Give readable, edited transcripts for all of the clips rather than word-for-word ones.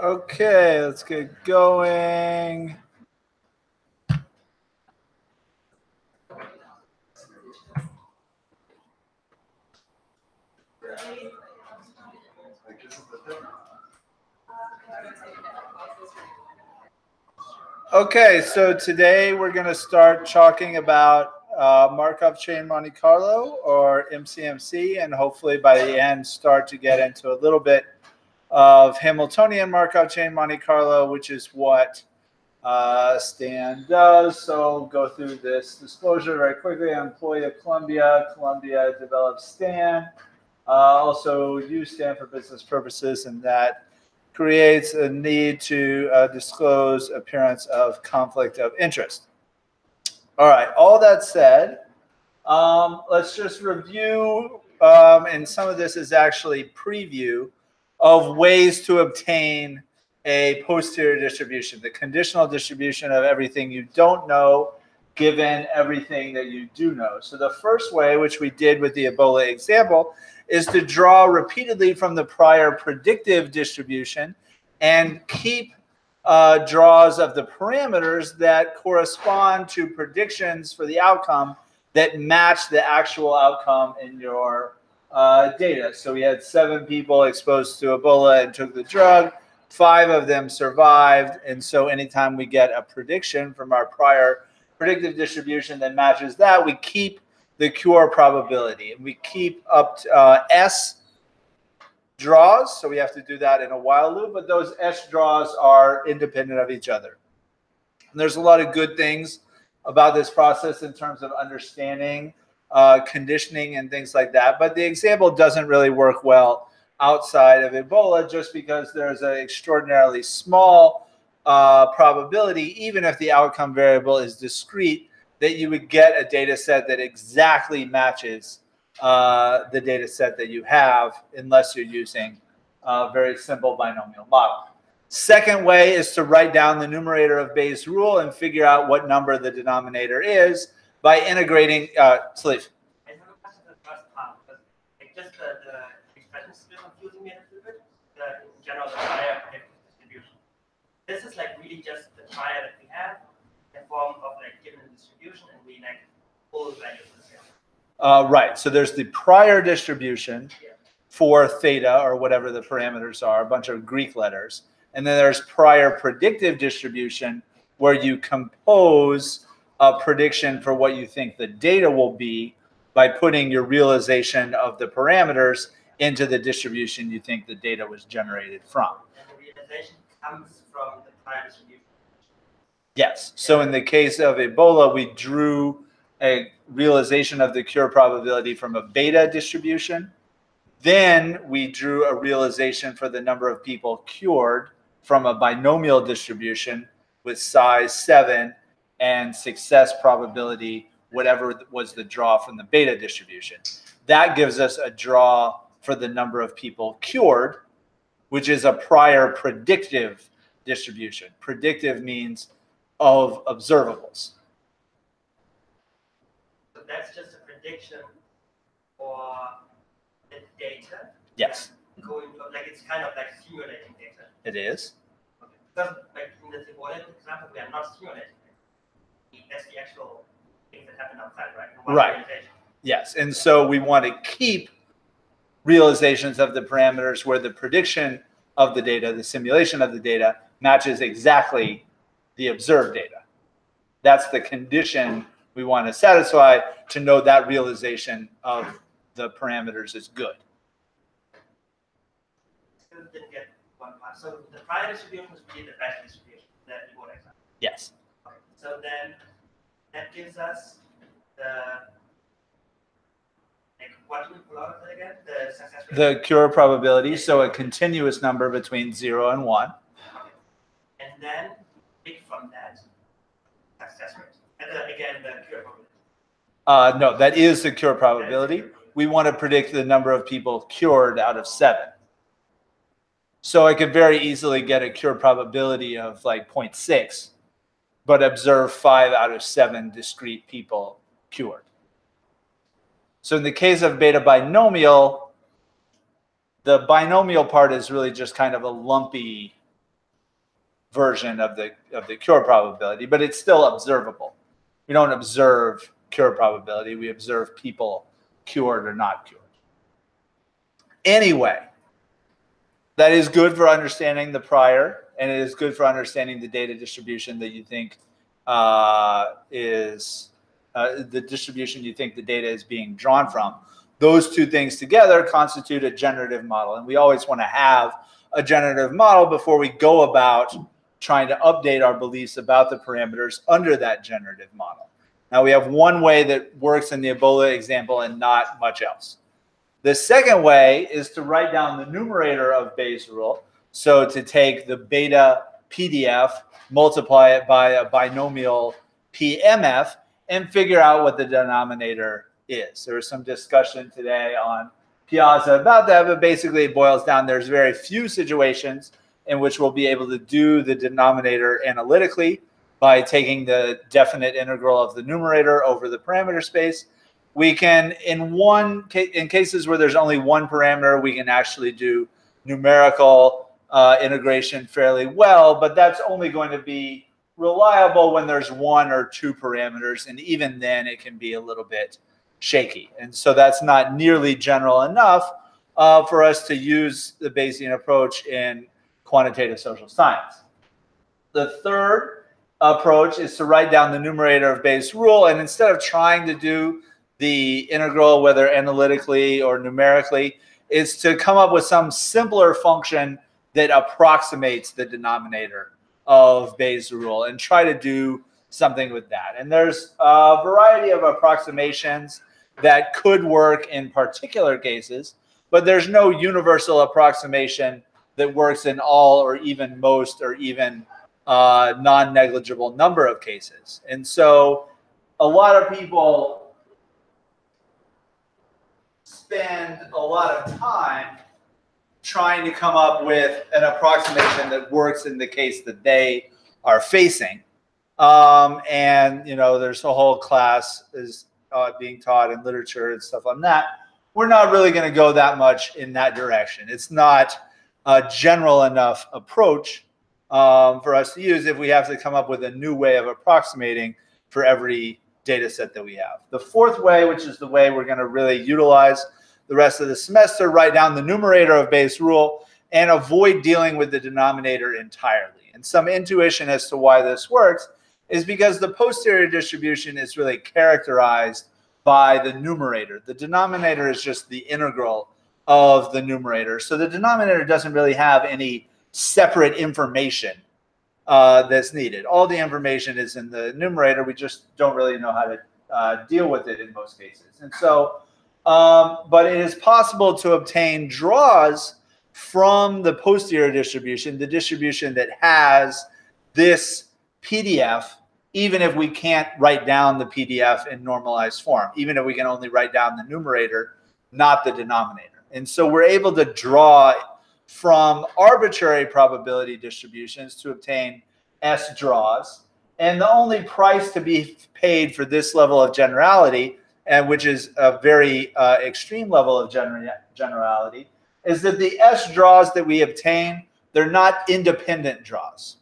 Okay, let's get going. Okay, so today we're going to start talking about Markov chain Monte Carlo, or MCMC, and hopefully by the end start to get into a little bit of Hamiltonian Markov chain Monte Carlo, which is what Stan does. So I'll go through this disclosure very quickly. I'm an employee of Columbia. Columbia developed Stan. Also use Stan for business purposes, and that creates a need to disclose appearance of conflict of interest. All right, all that said, let's just review, and some of this is actually preview of ways to obtain a posterior distribution, the conditional distribution of everything you don't know given everything that you do know. So the first way, which we did with the Ebola example, is to draw repeatedly from the prior predictive distribution and keep draws of the parameters that correspond to predictions for the outcome that match the actual outcome in your data. So we had 7 people exposed to Ebola and took the drug. 5 of them survived. And so anytime we get a prediction from our prior predictive distribution that matches that, we keep the cure probability. And we keep up to, S draws. So we have to do that in a while loop. But those S draws are independent of each other. And there's a lot of good things about this process in terms of understanding conditioning and things like that. But the example doesn't really work well outside of Ebola just because there's an extraordinarily small probability, even if the outcome variable is discrete, that you would get a data set that exactly matches the data set that you have, unless you're using a very simple binomial model. Second way is to write down the numerator of Bayes' rule and figure out what number the denominator is by integrating Salif. I have a question for the first part, because just the expression is still confusing me a little bit. In general, the prior predictive distribution. This is like really just the prior that we have in form of like given a distribution, and we like pull values in here. Right. So there's the prior distribution for theta, or whatever the parameters are, a bunch of Greek letters. And then there's prior predictive distribution, where you compose a prediction for what you think the data will be by putting your realization of the parameters into the distribution you think the data was generated from. And the realization comes from the prior distribution. Yes. So in the case of Ebola, we drew a realization of the cure probability from a beta distribution. Then we drew a realization for the number of people cured from a binomial distribution with size 7 and success probability, whatever was the draw from the beta distribution. That gives us a draw for the number of people cured, which is a prior predictive distribution. Predictive means of observables. So that's just a prediction for the data? Yes. Going from, like, it's kind of like simulating data. It is. Okay. Because like in the Ebola example, we are not simulating it. That's the actual thing that happened outside, right? Right. Yes. And so we want to keep realizations of the parameters where the prediction of the data, the simulation of the data, matches exactly the observed data. That's the condition we want to satisfy to know that realization of the parameters is good. Still didn't get one part. So the prior distribution is really the best distribution that you would example. Yes. Okay. So then that gives us the, like, what do we pull out of it again? The success rate. The cure probability, so a continuous number between 0 and 1. Okay. And then pick from that success rate. And then again the cure probability. No, that is the cure probability. We want to predict the number of people cured out of 7. So I could very easily get a cure probability of like 0.6, but observe 5 out of 7 discrete people cured. So in the case of beta binomial, the binomial part is really just kind of a lumpy version of the cure probability, but it's still observable. We don't observe cure probability. We observe people cured or not cured. Anyway, that is good for understanding the prior, and it is good for understanding the data distribution that you think is the distribution you think the data is being drawn from. Those two things together constitute a generative model, and we always want to have a generative model before we go about trying to update our beliefs about the parameters under that generative model. Now, we have one way that works in the Ebola example and not much else. The second way is to write down the numerator of Bayes' rule. So to take the beta PDF, multiply it by a binomial PMF, and figure out what the denominator is. There was some discussion today on Piazza about that, but basically it boils down, there's very few situations in which we'll be able to do the denominator analytically by taking the definite integral of the numerator over the parameter space. We can, in cases where there's only one parameter, we can actually do numerical integration fairly well, but that's only going to be reliable when there's one or two parameters, and even then it can be a little bit shaky. And so that's not nearly general enough for us to use the Bayesian approach in quantitative social science. The third approach is to write down the numerator of Bayes' rule, and instead of trying to do the integral, whether analytically or numerically, is to come up with some simpler function that approximates the denominator of Bayes' rule and try to do something with that. And there's a variety of approximations that could work in particular cases, but there's no universal approximation that works in all or even most or even non-negligible number of cases. And so a lot of people spend a lot of time trying to come up with an approximation that works in the case that they are facing. And, you know, there's a whole class is being taught in literature and stuff on that. We're not really going to go that much in that direction. It's not a general enough approach for us to use if we have to come up with a new way of approximating for every data set that we have. The fourth way, which is the way we're going to really utilize the rest of the semester, write down the numerator of Bayes' rule and avoid dealing with the denominator entirely. And some intuition as to why this works is because the posterior distribution is really characterized by the numerator. The denominator is just the integral of the numerator. So the denominator doesn't really have any separate information that's needed. All the information is in the numerator. We just don't really know how to deal with it in most cases. And so, but it is possible to obtain draws from the posterior distribution, the distribution that has this PDF, even if we can't write down the PDF in normalized form, even if we can only write down the numerator, not the denominator. And so we're able to draw from arbitrary probability distributions to obtain S draws. And the only price to be paid for this level of generality, and which is a very extreme level of generality, is that the S draws that we obtain, they're not independent draws.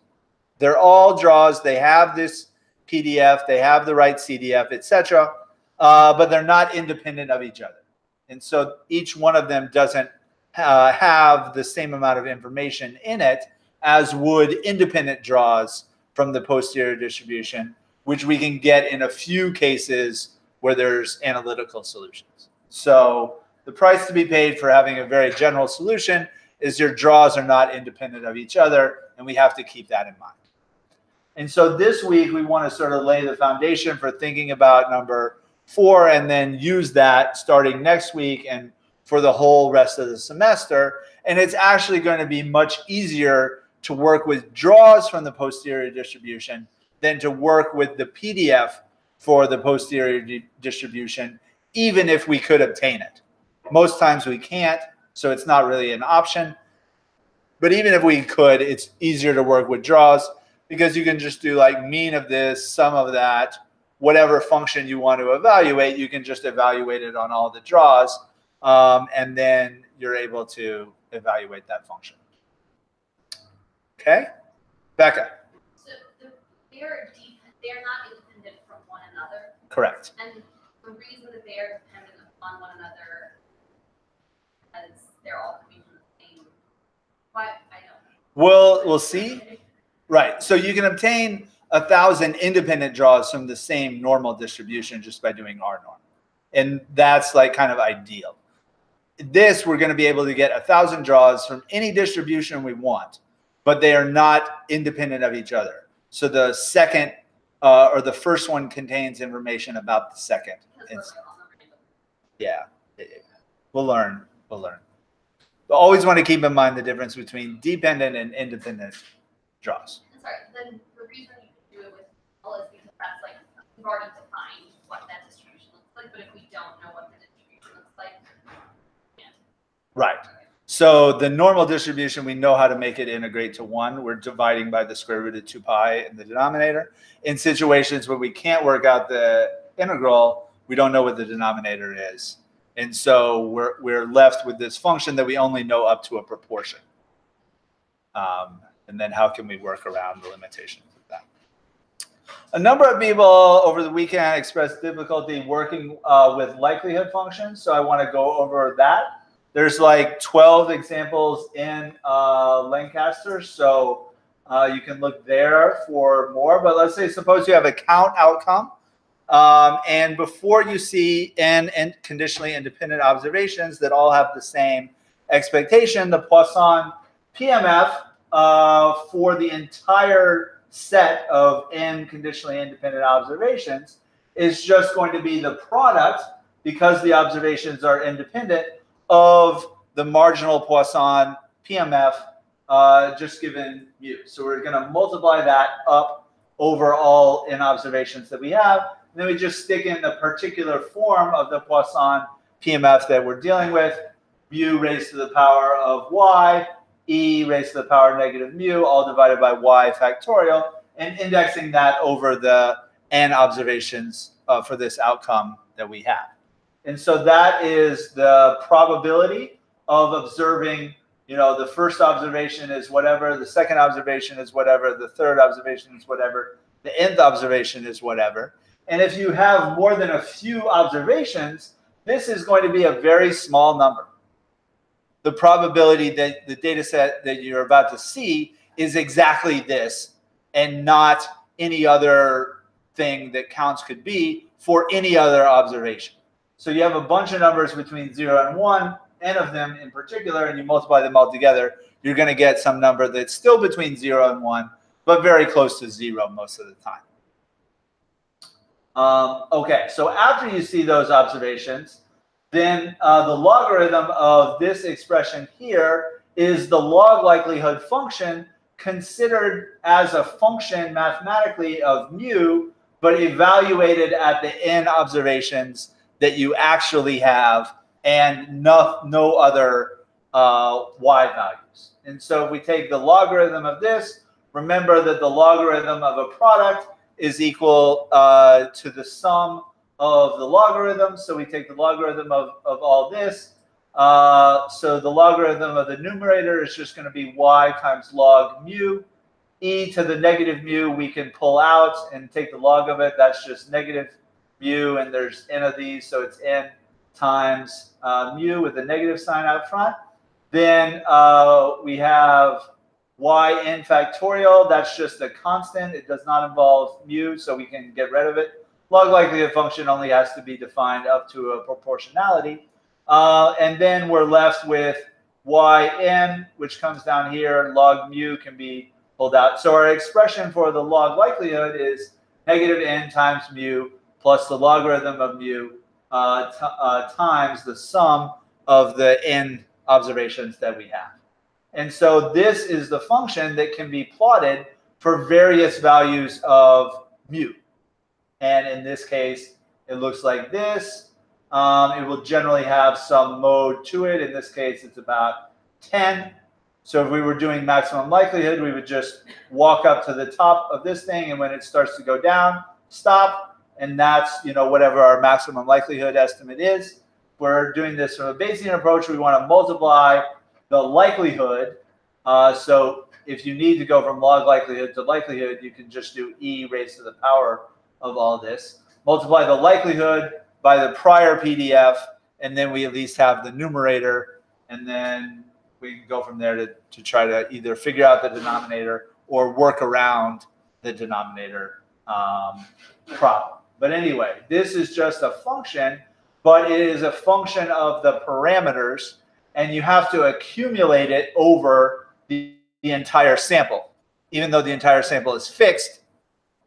They're all draws. They have this PDF, they have the right CDF, etc., but they're not independent of each other. And so each one of them doesn't have the same amount of information in it as would independent draws from the posterior distribution, which we can get in a few cases where there's analytical solutions. So the price to be paid for having a very general solution is your draws are not independent of each other, and we have to keep that in mind. And so this week, we want to sort of lay the foundation for thinking about number 4 and then use that starting next week and for the whole rest of the semester. And it's actually going to be much easier to work with draws from the posterior distribution than to work with the PDF for the posterior distribution, even if we could obtain it. Most times we can't, so it's not really an option. But even if we could, it's easier to work with draws because you can just do like mean of this, sum of that, whatever function you want to evaluate, you can just evaluate it on all the draws, and then you're able to evaluate that function. Okay? Becca. So they're not independent from one another. Correct. And the reason that they are dependent upon one another is they're all coming from the same. What I don't. We'll see. Right. So you can obtain 1,000 independent draws from the same normal distribution just by doing R norm. And that's like kind of ideal. This, we're going to be able to get 1,000 draws from any distribution we want, but they are not independent of each other. So the second or the first one contains information about the second. Yeah. We'll learn. We'll learn. But always want to keep in mind the difference between dependent and independent draws. I'm sorry, then the reason you can do it with all is because that's like, we've already defined what that distribution looks like, but if we don't know what the distribution looks like, yeah. Right. So the normal distribution, we know how to make it integrate to 1. We're dividing by the square root of 2 pi in the denominator. In situations where we can't work out the integral, we don't know what the denominator is. And so we're left with this function that we only know up to a proportion. And then how can we work around the limitations of that? A number of people over the weekend expressed difficulty working with likelihood functions. So I want to go over that. There's like 12 examples in Lancaster. So you can look there for more. But let's say, suppose you have a count outcome. And before you see n conditionally independent observations that all have the same expectation, the Poisson PMF for the entire set of n conditionally independent observations is just going to be the product, because the observations are independent, of the marginal Poisson PMF just given mu. So we're going to multiply that up over all n observations that we have. And then we just stick in the particular form of the Poisson PMF that we're dealing with, mu raised to the power of y, e raised to the power of negative mu, all divided by y factorial, and indexing that over the n observations for this outcome that we have. And so that is the probability of observing, you know, the first observation is whatever, the second observation is whatever, the third observation is whatever, the nth observation is whatever. And if you have more than a few observations, this is going to be a very small number. The probability that the data set that you're about to see is exactly this and not any other thing that counts could be for any other observation. So you have a bunch of numbers between 0 and 1, n of them in particular, and you multiply them all together, you're going to get some number that's still between 0 and 1, but very close to 0 most of the time. Okay, so after you see those observations, then the logarithm of this expression here is the log likelihood function considered as a function mathematically of mu, but evaluated at the n observations that you actually have and no other y values. And so if we take the logarithm of this, remember that the logarithm of a product is equal to the sum of the logarithm. So we take the logarithm of all this. So the logarithm of the numerator is just going to be y times log mu. E to the negative mu we can pull out and take the log of it. That's just negative mu, and there's n of these, so it's n times mu with a negative sign out front. Then we have yn factorial. That's just a constant. It does not involve mu, so we can get rid of it. Log likelihood function only has to be defined up to a proportionality. And then we're left with yn, which comes down here. Log mu can be pulled out. So our expression for the log likelihood is negative n times mu plus the logarithm of mu times the sum of the n observations that we have. And so this is the function that can be plotted for various values of mu. And in this case, it looks like this. It will generally have some mode to it. In this case, it's about 10. So if we were doing maximum likelihood, we would just walk up to the top of this thing, and when it starts to go down, stop. And that's, you know, whatever our maximum likelihood estimate is. We're doing this from a Bayesian approach. We want to multiply the likelihood So if you need to go from log likelihood to likelihood, you can just do e raised to the power of all this. Multiply the likelihood by the prior PDF, and then we at least have the numerator, and then we can go from there to try to either figure out the denominator or work around the denominator problem. But anyway, this is just a function, but it is a function of the parameters, and you have to accumulate it over the entire sample. Even though the entire sample is fixed,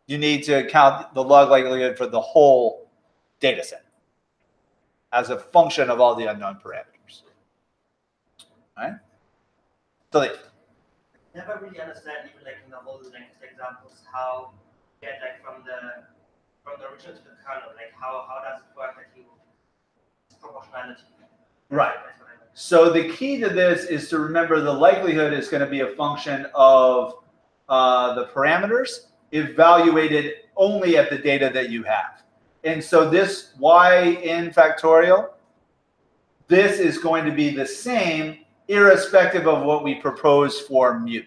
you need to count the log likelihood for the whole data set as a function of all the unknown parameters. All right? Delete. Never really understand, even like in the whole next examples, how you get like from the original to the kernel, like how does it work that you proportionality? Right. So the key to this is to remember the likelihood is going to be a function of the parameters evaluated only at the data that you have. And so this yn factorial, this is going to be the same irrespective of what we propose for mu.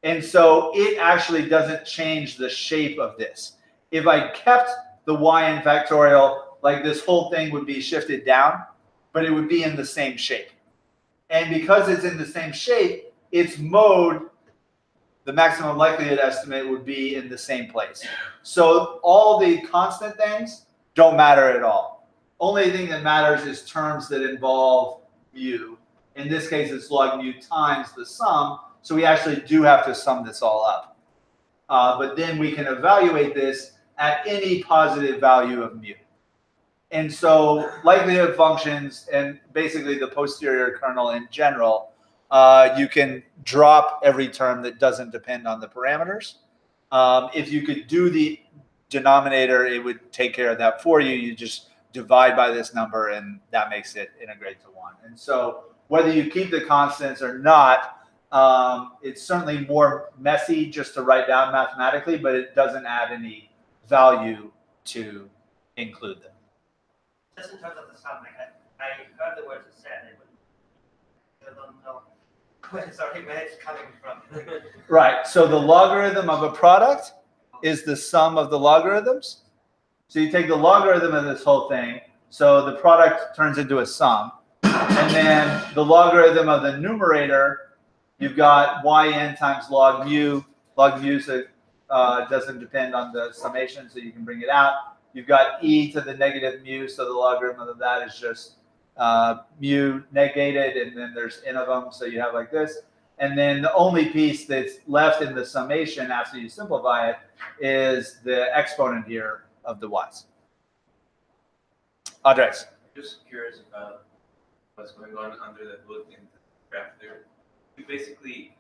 And so it actually doesn't change the shape of this. If I kept the yn factorial, like this whole thing would be shifted down, but it would be in the same shape. And because it's in the same shape, its mode, the maximum likelihood estimate, would be in the same place. So all the constant things don't matter at all. Only thing that matters is terms that involve mu. In this case, it's log mu times the sum. So we actually do have to sum this all up. But then we can evaluate this at any positive value of mu. And so likelihood functions and basically the posterior kernel in general, you can drop every term that doesn't depend on the parameters. If you could do the denominator, it would take care of that for you. You just divide by this number, and that makes it integrate to 1. And so whether you keep the constants or not, it's certainly more messy just to write down mathematically, but it doesn't add any value to include them. Just in terms of the sum, like I heard the words you said, but I don't know where it's coming from. Right. So the logarithm of a product is the sum of the logarithms. So you take the logarithm of this whole thing. So the product turns into a sum. And then the logarithm of the numerator, you've got yn times log mu. Log mu doesn't depend on the summation, so you can bring it out. You've got e to the negative mu, so the logarithm of that is just mu negated, and then there's n of them, so you have like this. And then the only piece that's left in the summation after you simplify it is the exponent here of the y's. Andres. Just curious about what's going on under the hood in the graph there. We basically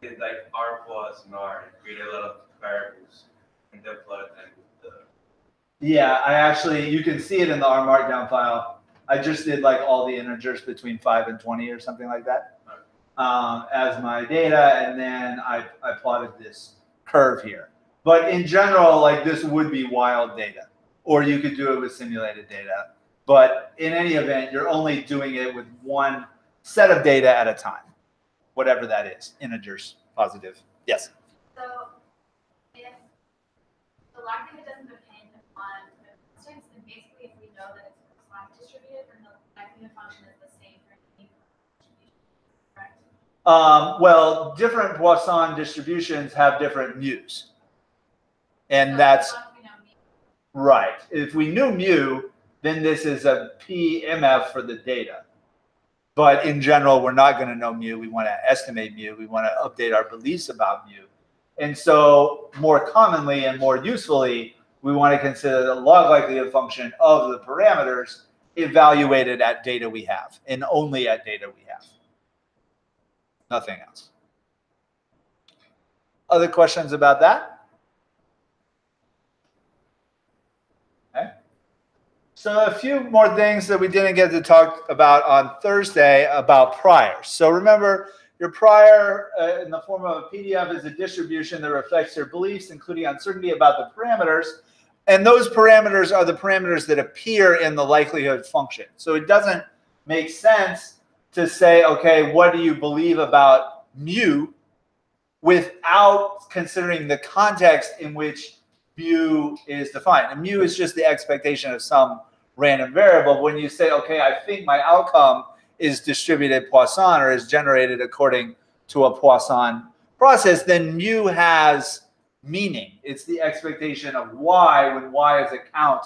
did like R plus and R and created a lot of variables and then plot them with the. Yeah, I actually, you can see it in the R markdown file. I just did like all the integers between 5 and 20 or something like that as my data, and then I plotted this curve here. But in general, like this would be wild data, or you could do it with simulated data. But in any event, you're only doing it with one set of data at a time, whatever that is, integers, positive. Yes? So if the likelihood doesn't depend on the constants, then basically if we know that it's Poisson distributed, then the likelihood function is the same for any distribution, correct? Well, different Poisson distributions have different mu's. And so that's right. If we knew mu, then this is a PMF for the data. But in general, we're not going to know mu. We want to estimate mu. We want to update our beliefs about mu. And so more commonly and more usefully, we want to consider the log likelihood function of the parameters evaluated at data we have, and only at data we have. Nothing else. Other questions about that? Okay. So a few more things that we didn't get to talk about on Thursday about priors. So remember, your prior in the form of a PDF is a distribution that reflects your beliefs, including uncertainty about the parameters. And those parameters are the parameters that appear in the likelihood function. So it doesn't make sense to say, okay, what do you believe about mu, without considering the context in which mu is defined. And mu is just the expectation of some random variable. When you say, okay, I think my outcome is distributed Poisson or is generated according to a Poisson process, then mu has meaning. It's the expectation of y when y is a count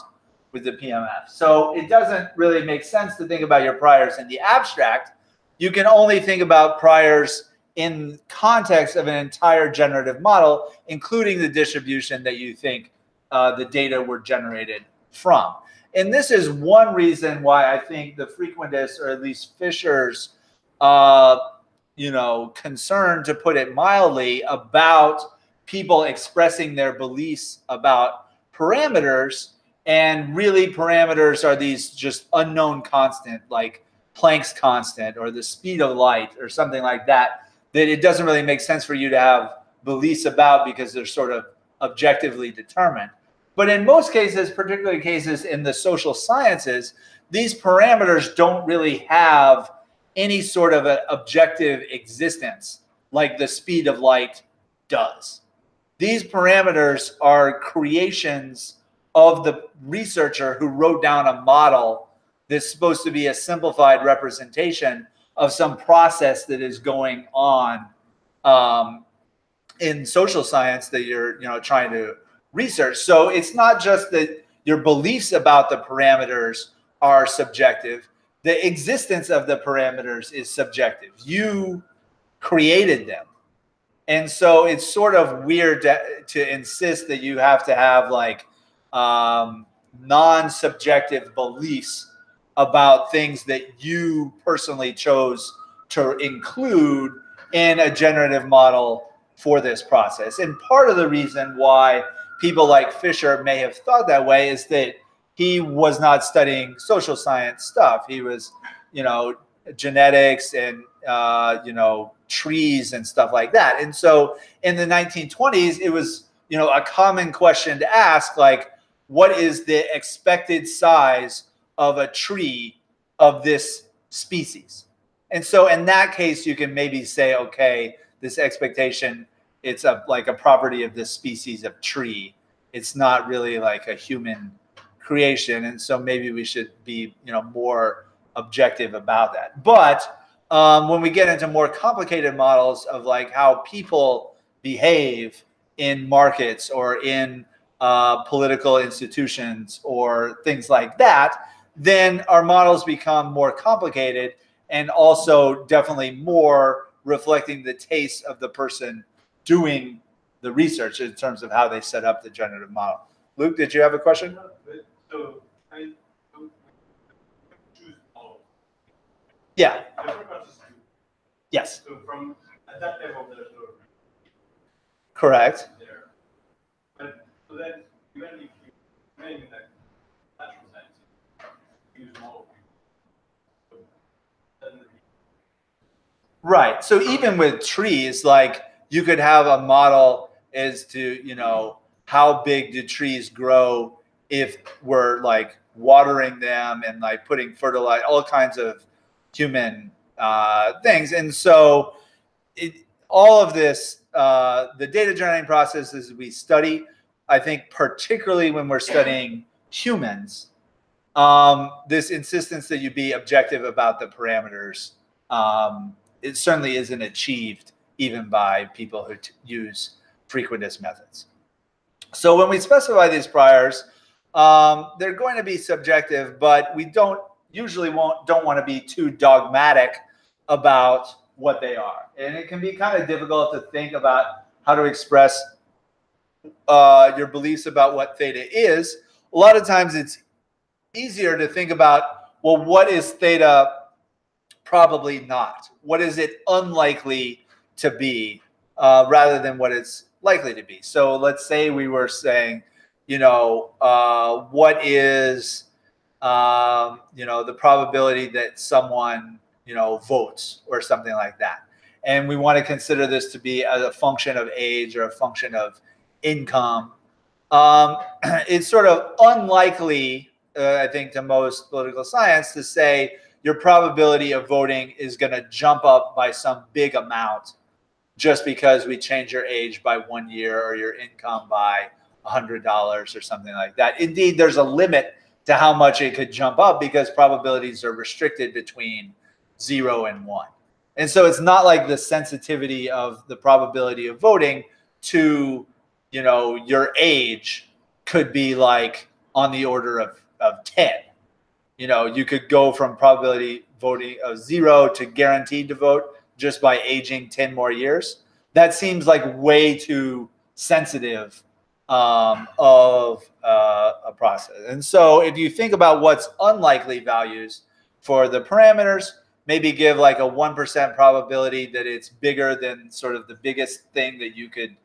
with the PMF. So it doesn't really make sense to think about your priors in the abstract. You can only think about priors in context of an entire generative model, including the distribution that you think the data were generated from. And this is one reason why I think the frequentist, or at least Fisher's, concern, to put it mildly, about people expressing their beliefs about parameters, and really parameters are these just unknown constant, like Planck's constant or the speed of light or something like that, that it doesn't really make sense for you to have beliefs about because they're sort of objectively determined. But in most cases, particularly cases in the social sciences, these parameters don't really have any sort of an objective existence like the speed of light does. These parameters are creations of the researcher who wrote down a model that's supposed to be a simplified representation of some process that is going on in social science that you're trying to research. So it's not just that your beliefs about the parameters are subjective. The existence of the parameters is subjective. You created them. And so it's sort of weird to insist that you have to have like non-subjective beliefs about things that you personally chose to include in a generative model for this process. And part of the reason why people like Fisher may have thought that way is that he was not studying social science stuff. He was, genetics and, trees and stuff like that. And so in the 1920s, it was, a common question to ask, like, what is the expected size of a tree of this species? And so in that case, you can maybe say, okay, this expectation, it's like a property of this species of tree. It's not really like a human creation. And so maybe we should be, more objective about that. But when we get into more complicated models of like how people behave in markets or in political institutions or things like that, then our models become more complicated and also definitely more reflecting the taste of the person doing the research in terms of how they set up the generative model. Luke, did you have a question? So I choose all. Yeah. Yes. So from at that level, there's no correct. There. But so then even if you remain in that natural science, use model. Right. So even with trees, like you could have a model as to, how big do trees grow if we're like watering them and like putting fertilizer, all kinds of human things. And so all of this, the data generating processes we study, I think particularly when we're studying humans, this insistence that you be objective about the parameters, it certainly isn't achieved even by people who use frequentist methods. So when we specify these priors, they're going to be subjective, but we don't want to be too dogmatic about what they are. And it can be kind of difficult to think about how to express your beliefs about what theta is. A lot of times it's easier to think about, well, what is theta probably not? What is it unlikely to be rather than what it's likely to be? So let's say we were saying, what is, the probability that someone, votes or something like that. And we want to consider this to be a function of age or a function of income. It's sort of unlikely, I think, to most political science to say your probability of voting is going to jump up by some big amount just because we change your age by 1 year or your income by $100 or something like that. Indeed, there's a limit to how much it could jump up because probabilities are restricted between 0 and 1. And so it's not like the sensitivity of the probability of voting to, you know, your age could be like on the order of 10. You know, you could go from probability voting of 0 to guaranteed to vote just by aging 10 more years. That seems like way too sensitive of a process. And so if you think about what's unlikely values for the parameters, maybe give like a 1% probability that it's bigger than sort of the biggest thing that you could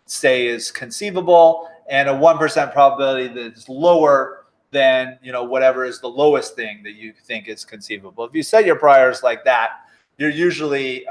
say is conceivable, and a 1% probability that's lower than, you know, whatever is the lowest thing that you think is conceivable. If you set your priors like that, you're usually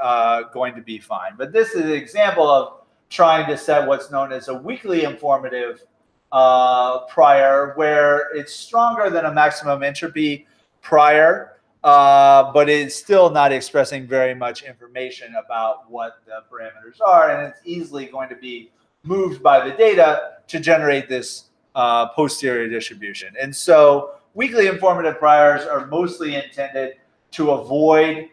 going to be fine. But this is an example of trying to set what's known as a weakly informative prior, where it's stronger than a maximum entropy prior, but it's still not expressing very much information about what the parameters are, and it's easily going to be moved by the data to generate this posterior distribution. And so weakly informative priors are mostly intended to avoid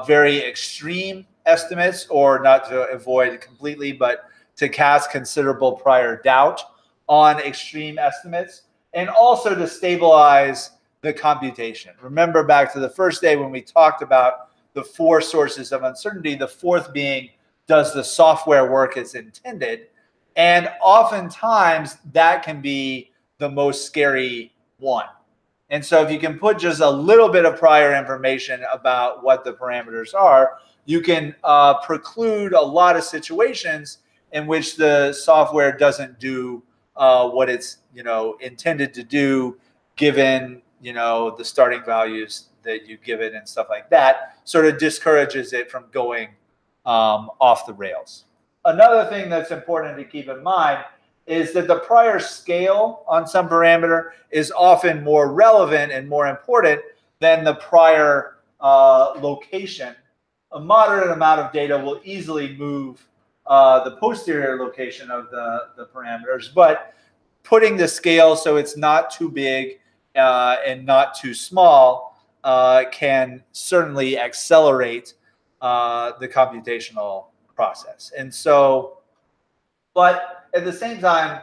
very extreme estimates, or not to avoid completely, but to cast considerable prior doubt on extreme estimates, and also to stabilize the computation. Remember back to the first day when we talked about the 4 sources of uncertainty, the 4th being, does the software work as intended? And oftentimes that can be the most scary one. And so if you can put just a little bit of prior information about what the parameters are, you can preclude a lot of situations in which the software doesn't do what it's, you know, intended to do, given, you know, the starting values that you give it and stuff like that. Sort of discourages it from going off the rails. Another thing that's important to keep in mind is that the prior scale on some parameter is often more relevant and more important than the prior location. A moderate amount of data will easily move the posterior location of the parameters, but putting the scale so it's not too big and not too small can certainly accelerate the computational process. And so, but at the same time,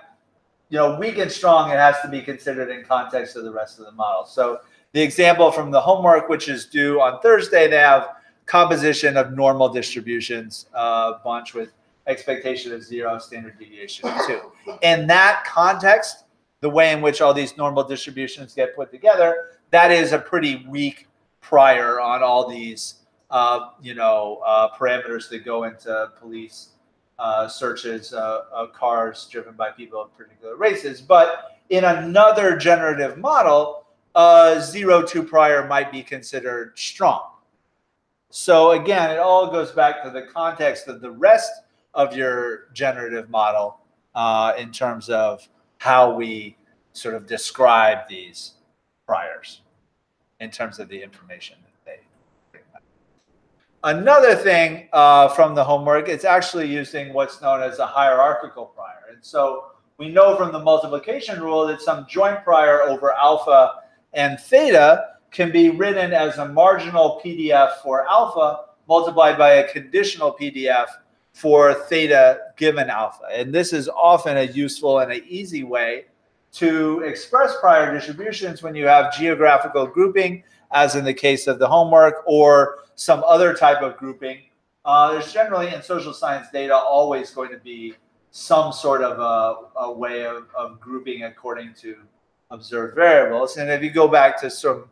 you know, weak and strong, it has to be considered in context of the rest of the model. So the example from the homework, which is due on Thursday, they have composition of normal distributions, bunch with expectation of 0, standard deviation of 2. In that context, the way in which all these normal distributions get put together, that is a pretty weak prior on all these parameters that go into police searches of cars driven by people of particular races. But in another generative model, 0-2 prior might be considered strong. So again, it all goes back to the context of the rest of your generative model in terms of how we sort of describe these priors in terms of the information that they bring back. Another thing from the homework, it's actually using what's known as a hierarchical prior. And so we know from the multiplication rule that some joint prior over alpha and theta can be written as a marginal PDF for alpha multiplied by a conditional PDF for theta given alpha. And this is often a useful and an easy way to express prior distributions when you have geographical grouping, as in the case of the homework, or some other type of grouping. There's generally in social science data always going to be some sort of a way of grouping according to observed variables. And if you go back to some,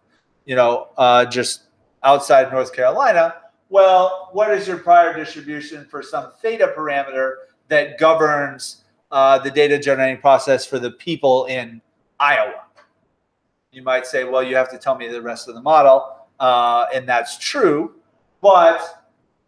just outside North Carolina, well, what is your prior distribution for some theta parameter that governs the data generating process for the people in Iowa? You might say, well, you have to tell me the rest of the model, and that's true, but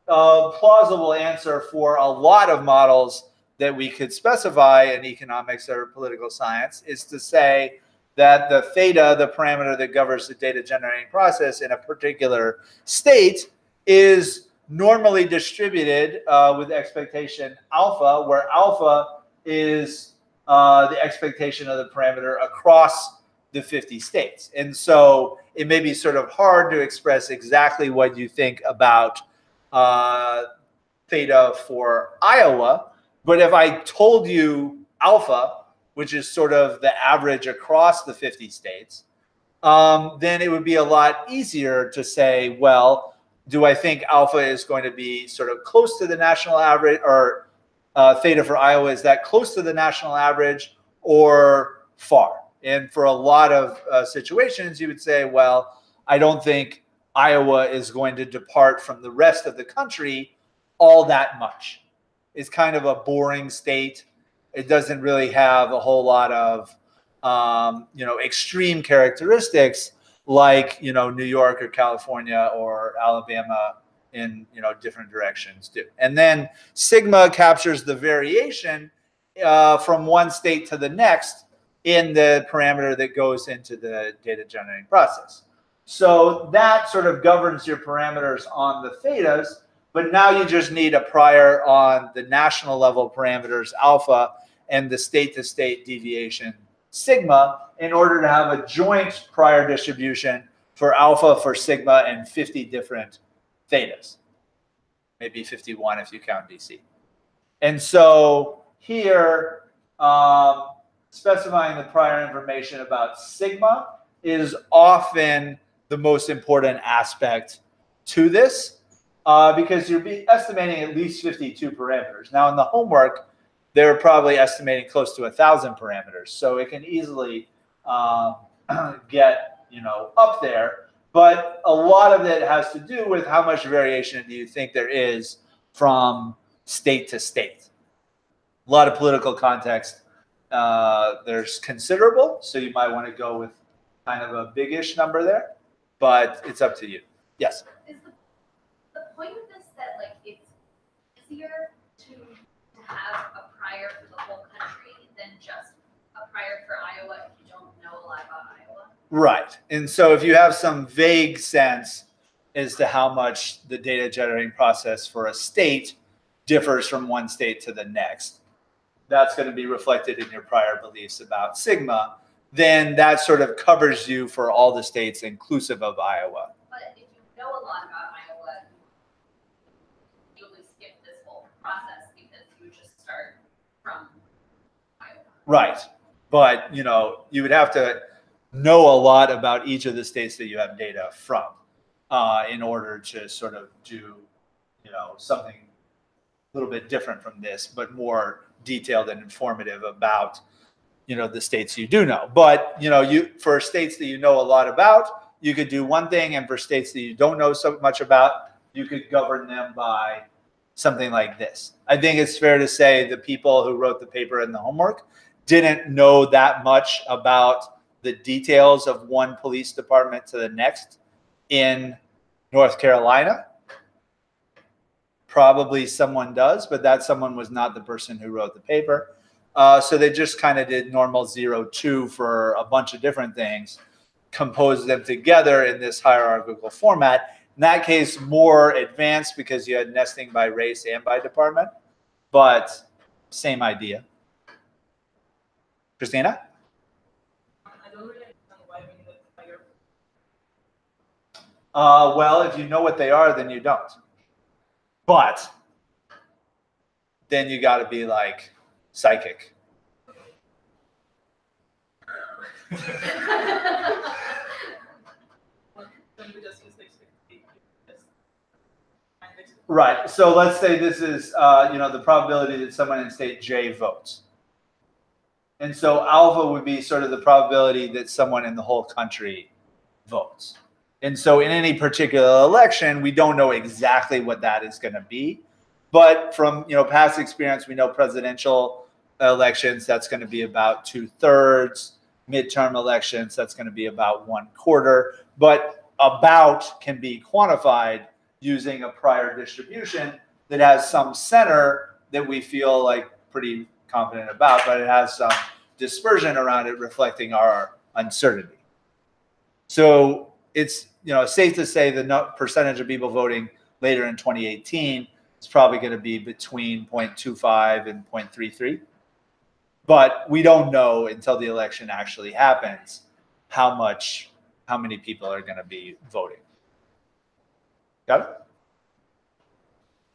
a plausible answer for a lot of models that we could specify in economics or political science is to say, that the theta, the parameter that governs the data generating process in a particular state, is normally distributed with expectation alpha, where alpha is the expectation of the parameter across the 50 states. And so it may be sort of hard to express exactly what you think about theta for Iowa, but if I told you alpha, which is sort of the average across the 50 states, then it would be a lot easier to say, well, do I think alpha is going to be sort of close to the national average, or theta for Iowa, is that close to the national average or far? And for a lot of situations, you would say, well, I don't think Iowa is going to depart from the rest of the country all that much. It's kind of a boring state. It doesn't really have a whole lot of extreme characteristics like New York or California or Alabama in different directions do. And then sigma captures the variation from one state to the next in the parameter that goes into the data generating process. So that sort of governs your parameters on the thetas, but now you just need a prior on the national level parameters alpha and the state-to-state deviation sigma in order to have a joint prior distribution for alpha, for sigma, and 50 different thetas. Maybe 51 if you count DC. And so here, specifying the prior information about sigma is often the most important aspect to this because you're estimating at least 52 parameters. Now in the homework, they're probably estimating close to 1,000 parameters. So it can easily get up there. But a lot of it has to do with how much variation do you think there is from state to state. A lot of political context. There's considerable, so you might want to go with kind of a big-ish number there, but it's up to you. Yes? Is the point of this that it's easier to have a prior for the whole country than just a prior for Iowa if you don't know a lot about Iowa? Right. And so if you have some vague sense as to how much the data generating process for a state differs from one state to the next, that's going to be reflected in your prior beliefs about sigma, then that sort of covers you for all the states inclusive of Iowa. But if you know a lot about Iowa, you usually skip this whole process because you just start from Iowa. Right. But, you would have to know a lot about each of the states that you have data from in order to sort of do, something a little bit different from this, but more detailed and informative about, the states you do know. But, for states that you know a lot about, you could do one thing, and for states that you don't know so much about, you could govern them by something like this. I think it's fair to say the people who wrote the paper in the homework didn't know that much about the details of one police department to the next in North Carolina. Probably someone does, but that someone was not the person who wrote the paper. So they just kind of did normal 0, 2 for a bunch of different things, composed them together in this hierarchical format. In that case, more advanced because you had nesting by race and by department, but same idea. Christina? I don't really understand why we need a prior. Well, if you know what they are, then you don't. But then you got to be like psychic. Right. So let's say this is, the probability that someone in state J votes. And so alpha would be sort of the probability that someone in the whole country votes. And so in any particular election, we don't know exactly what that is going to be. But from past experience, we know presidential elections, that's going to be about 2/3. Midterm elections, that's going to be about 1/4. But about can be quantified using a prior distribution that has some center that we feel like pretty confident about, but it has some dispersion around it reflecting our uncertainty. So it's safe to say the percentage of people voting later in 2018 is probably going to be between 0.25 and 0.33. But we don't know until the election actually happens how many people are going to be voting. Got it?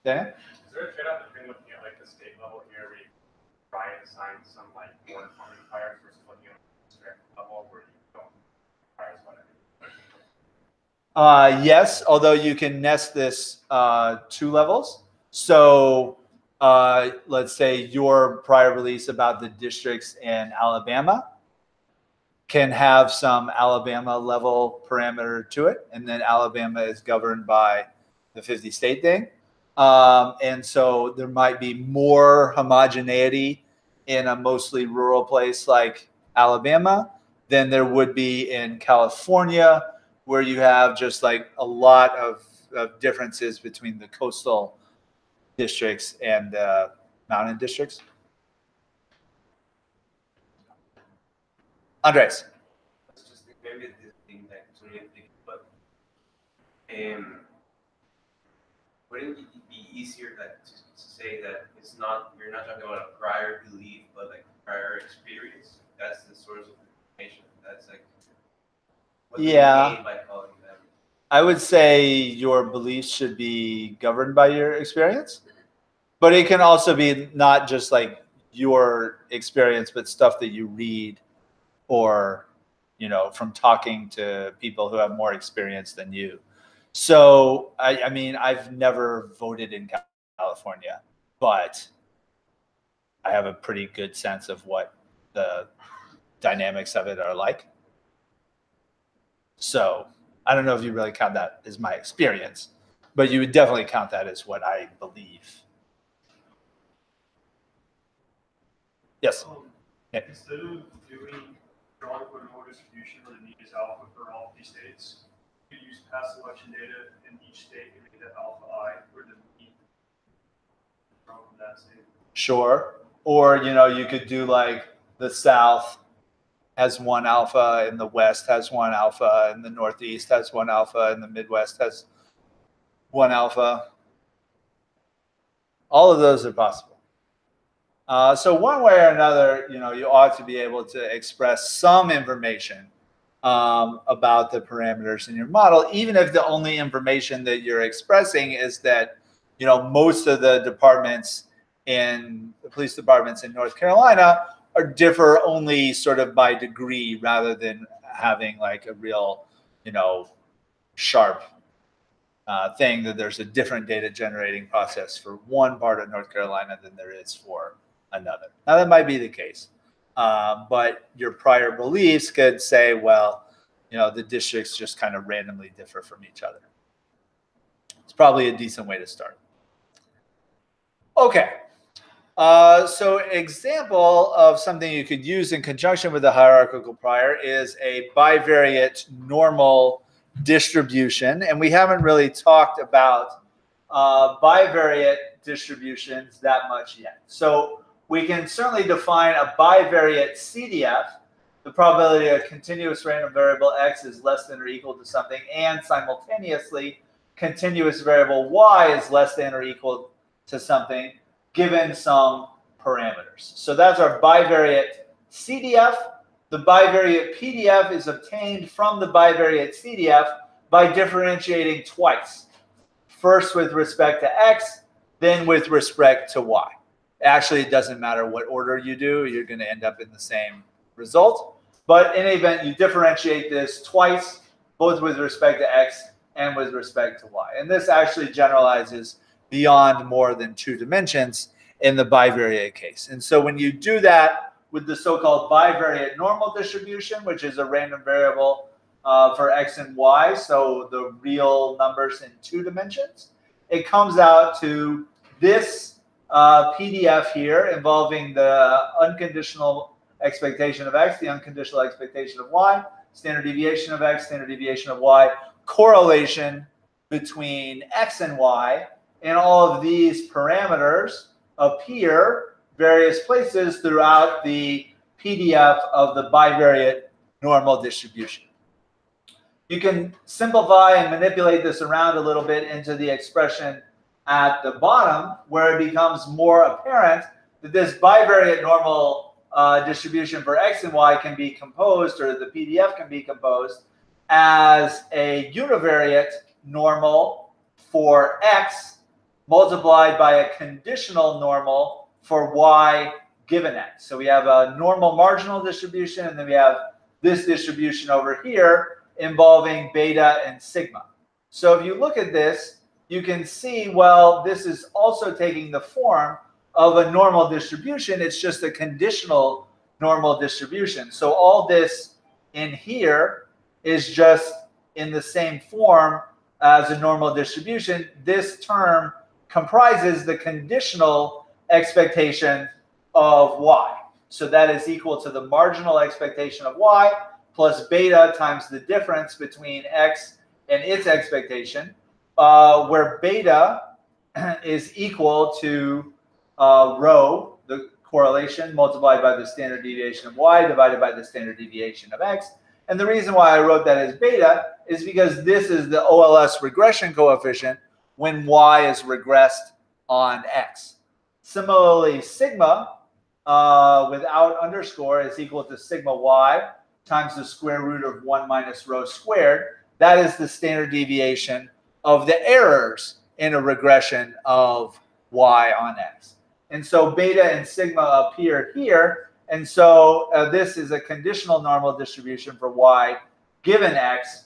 Dan? Is there a trade-off between looking at like the state level here, where you try and assign some like more informing priors versus looking at the district level where you don't priors whatever? Yes, although you can nest this 2 levels. So let's say your prior release about the districts in Alabama can have some Alabama level parameter to it. And then Alabama is governed by the 50 state thing. And so there might be more homogeneity in a mostly rural place like Alabama than there would be in California, where you have just like a lot of differences between the coastal districts and mountain districts. Andres. It's just maybe this thing that but wouldn't it be easier that to say that it's not, we're not talking about a prior belief, but like prior experience? That's the source of information. That's like what they mean by calling them. I would say your beliefs should be governed by your experience, but it can also be not just like your experience, but stuff that you read or, from talking to people who have more experience than you. So, I mean, I've never voted in California, but I have a pretty good sense of what the dynamics of it are like. So I don't know if you really count that as my experience, but you would definitely count that as what I believe. Yes. Instead of doing drawing for an order distribution where the mean is alpha for all 50 states, you could use past election data in each state and make that alpha I, where the mean from that state. Sure. Or, you could do like the South has 1 alpha, and the West has 1 alpha, and the Northeast has 1 alpha, and the Midwest has 1 alpha. All of those are possible. So one way or another, you ought to be able to express some information about the parameters in your model, even if the only information that you're expressing is that, most of the departments in the police departments in North Carolina differ only sort of by degree rather than having like a real, sharp thing that there's a different data generating process for one part of North Carolina than there is for another. Now that might be the case, but your prior beliefs could say, well, the districts just kind of randomly differ from each other. It's probably a decent way to start. Okay. So example of something you could use in conjunction with the hierarchical prior is a bivariate normal distribution. And we haven't really talked about bivariate distributions that much yet. So we can certainly define a bivariate CDF, the probability a continuous random variable x is less than or equal to something, and simultaneously continuous variable y is less than or equal to something, given some parameters. So that's our bivariate CDF. The bivariate PDF is obtained from the bivariate CDF by differentiating twice. First with respect to x, then with respect to y. Actually, it doesn't matter what order you do, you're going to end up in the same result. But in any event, you differentiate this twice, both with respect to x and with respect to y. And this actually generalizes beyond more than 2 dimensions in the bivariate case. And so when you do that with the so-called bivariate normal distribution, which is a random variable for x and y, so the real numbers in 2 dimensions, it comes out to this PDF here involving the unconditional expectation of x, the unconditional expectation of y, standard deviation of x, standard deviation of y, correlation between x and y, and all of these parameters appear various places throughout the PDF of the bivariate normal distribution. You can simplify and manipulate this around a little bit into the expression at the bottom, where it becomes more apparent that this bivariate normal distribution for x and y can be composed, or the PDF can be composed, as a univariate normal for x multiplied by a conditional normal for y given x. So we have a normal marginal distribution, and then we have this distribution over here involving beta and sigma. So if you look at this, you can see, well, this is also taking the form of a normal distribution. It's just a conditional normal distribution. So all this in here is just in the same form as a normal distribution. This term comprises the conditional expectation of y. So that is equal to the marginal expectation of y plus beta times the difference between x and its expectation, where beta is equal to rho, the correlation, multiplied by the standard deviation of y divided by the standard deviation of x. And the reason why I wrote that as beta is because this is the OLS regression coefficient when y is regressed on x. Similarly, sigma without underscore is equal to sigma y times the square root of 1 minus rho squared. That is the standard deviation of the errors in a regression of y on x. And so beta and sigma appear here. And so this is a conditional normal distribution for y given x,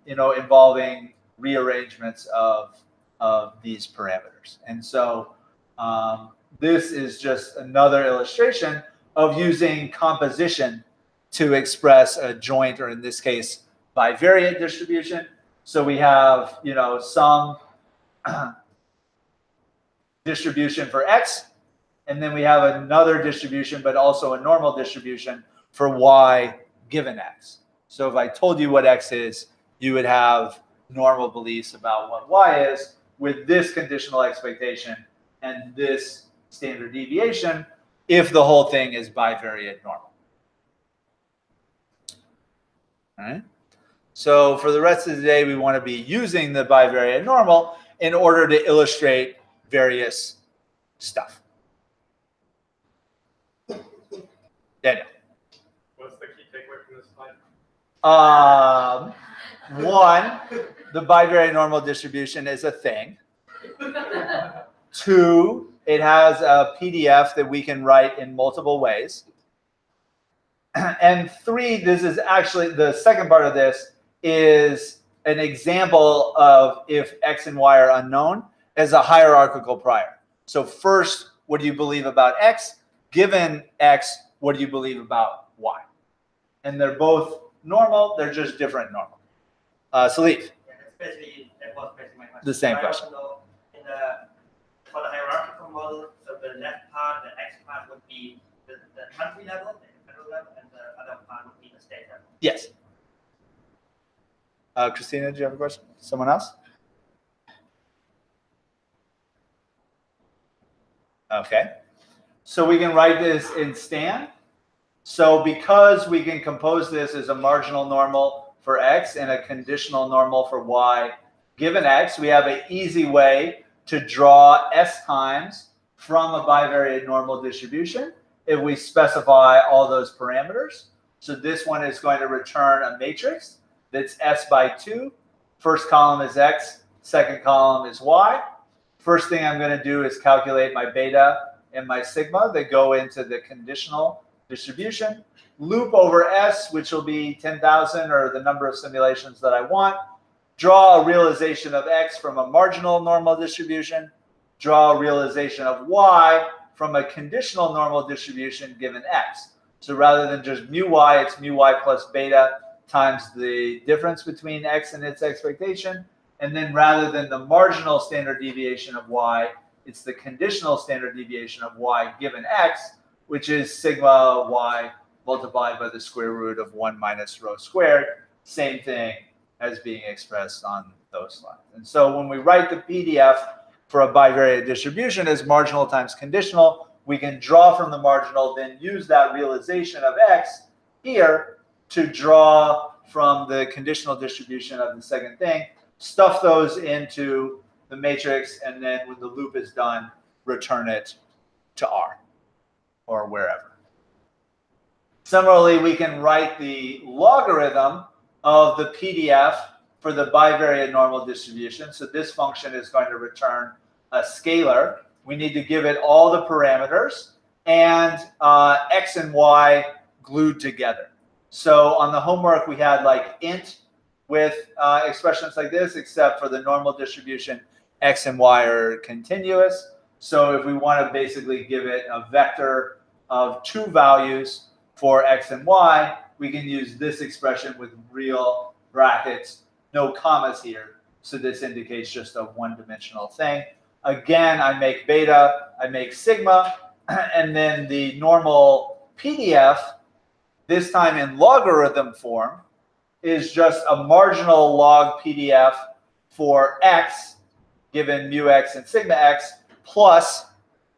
involving rearrangements of these parameters. And so this is just another illustration of using composition to express a joint, or in this case, bivariate distribution. So we have, some distribution for x, and then we have another distribution, but also a normal distribution for y given x. So if I told you what x is, you would have normal beliefs about what y is with this conditional expectation and this standard deviation if the whole thing is bivariate normal. All right. So for the rest of the day, we want to be using the bivariate normal in order to illustrate various stuff. Daniel. What's the key takeaway from this slide? One, the bivariate normal distribution is a thing. Two, it has a PDF that we can write in multiple ways. And three, this is actually, the second part of this is an example of if x and y are unknown as a hierarchical prior. So first, what do you believe about x? Given x, what do you believe about y? And they're both normal, they're just different normal. Salif. That was basically my question. The same question. For the hierarchical model, so the left part, the x part would be the country level, the federal level, and the other part would be the state level. Yes. Christina, do you have a question? Someone else? Okay. So we can write this in Stan. So because we can compose this as a marginal normal for x and a conditional normal for y given x, we have an easy way to draw s times from a bivariate normal distribution if we specify all those parameters. So this one is going to return a matrix that's s by 2. First column is x, second column is y. First thing I'm going to do is calculate my beta and my sigma that go into the conditional distribution. Loop over s, which will be 10,000 or the number of simulations that I want. Draw a realization of x from a marginal normal distribution. Draw a realization of y from a conditional normal distribution given x. So rather than just mu y, it's mu y plus beta times the difference between x and its expectation. And then rather than the marginal standard deviation of y, it's the conditional standard deviation of y given x, which is sigma y multiplied by the square root of 1 minus rho squared. Same thing as being expressed on those slides. And so when we write the PDF for a bivariate distribution as marginal times conditional, we can draw from the marginal, then use that realization of x here to draw from the conditional distribution of the second thing, stuff those into the matrix, and then when the loop is done, return it to R or wherever. Similarly, we can write the logarithm of the PDF for the bivariate normal distribution. So this function is going to return a scalar. We need to give it all the parameters and x and y glued together. So on the homework, we had like int with expressions like this, except for the normal distribution, x and y are continuous. So if we want to basically give it a vector of 2 values for x and y, we can use this expression with real brackets, no commas here. So this indicates just a one-dimensional thing. Again, I make beta, I make sigma, and then the normal PDF, this time in logarithm form, is just a marginal log PDF for x, given mu x and sigma x, plus,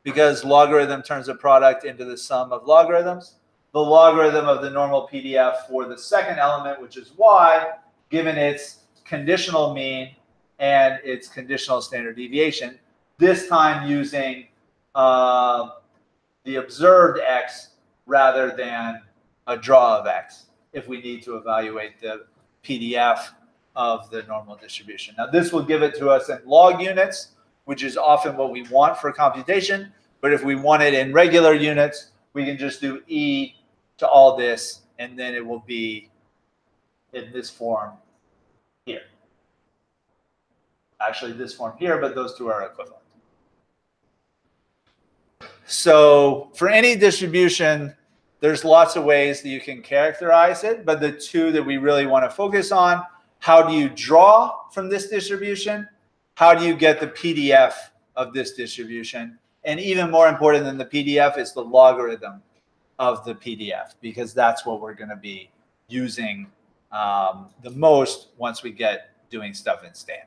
because logarithm turns a product into the sum of logarithms, the logarithm of the normal PDF for the second element, which is y, given its conditional mean and its conditional standard deviation, this time using the observed x rather than a draw of x if we need to evaluate the PDF of the normal distribution. Now, this will give it to us in log units, which is often what we want for computation. But if we want it in regular units, we can just do e to all this, and then it will be in this form here. Actually, this form here, but those two are equivalent. So for any distribution, there's lots of ways that you can characterize it, but the two that we really want to focus on, how do you draw from this distribution? How do you get the PDF of this distribution? And even more important than the PDF is the logarithm of the PDF, because that's what we're going to be using the most once we get doing stuff in STAN.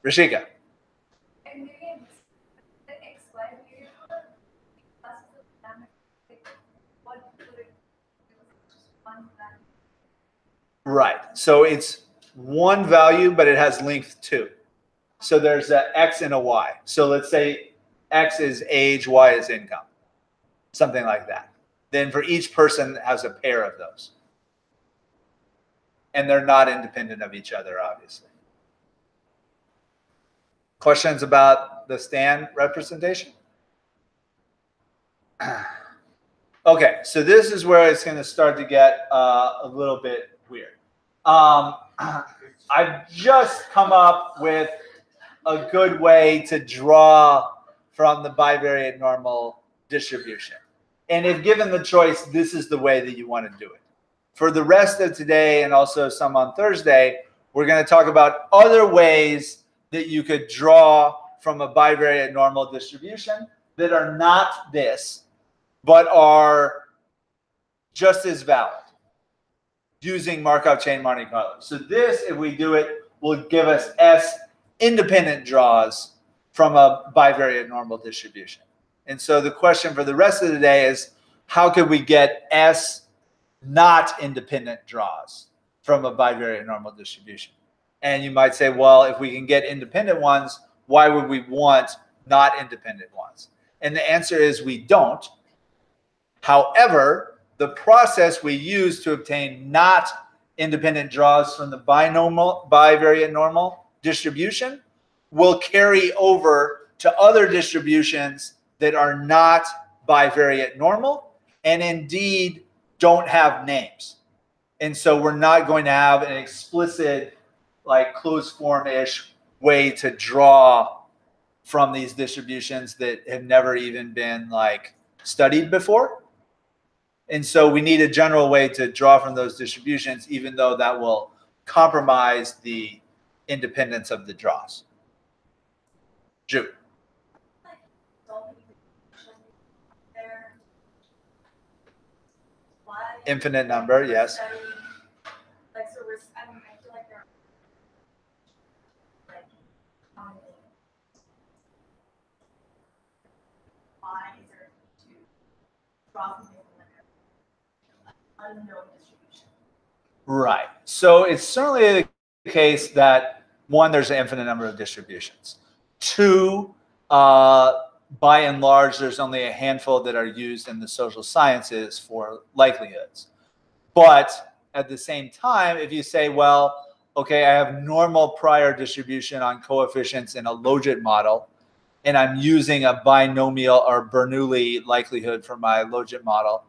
Rishika. Right. So it's one value, but it has length 2. So there's an x and a y. So let's say x is age, y is income, something like that. Then for each person that has a pair of those. And they're not independent of each other, obviously. Questions about the STAN representation? Okay, so this is where it's going to start to get a little bit weird. I've just come up with a good way to draw from the bivariate normal distribution. And if given the choice, this is the way that you want to do it. For the rest of today and also some on Thursday, we're going to talk about other ways that you could draw from a bivariate normal distribution that are not this, but are just as valid using Markov chain Monte Carlo. So this, if we do it, will give us S independent draws from a bivariate normal distribution. And so the question for the rest of the day is, how could we get S not independent draws from a bivariate normal distribution? And you might say, well, if we can get independent ones, why would we want not independent ones? And the answer is we don't. However, the process we use to obtain not independent draws from the bivariate normal distribution will carry over to other distributions that are not bivariate normal and indeed don't have names. And so we're not going to have an explicit, like closed form-ish way to draw from these distributions that have never even been like studied before. And so we need a general way to draw from those distributions, even though that will compromise the independence of the draws. Jude. Infinite number, yes. Like, so we're, I feel like there are like lines or to draw something from unknown distribution. Right. So it's certainly the case that, one, there's an infinite number of distributions. Two, by and large, there's only a handful that are used in the social sciences for likelihoods. But at the same time, if you say, well, okay, I have normal prior distribution on coefficients in a logit model, and I'm using a binomial or Bernoulli likelihood for my logit model,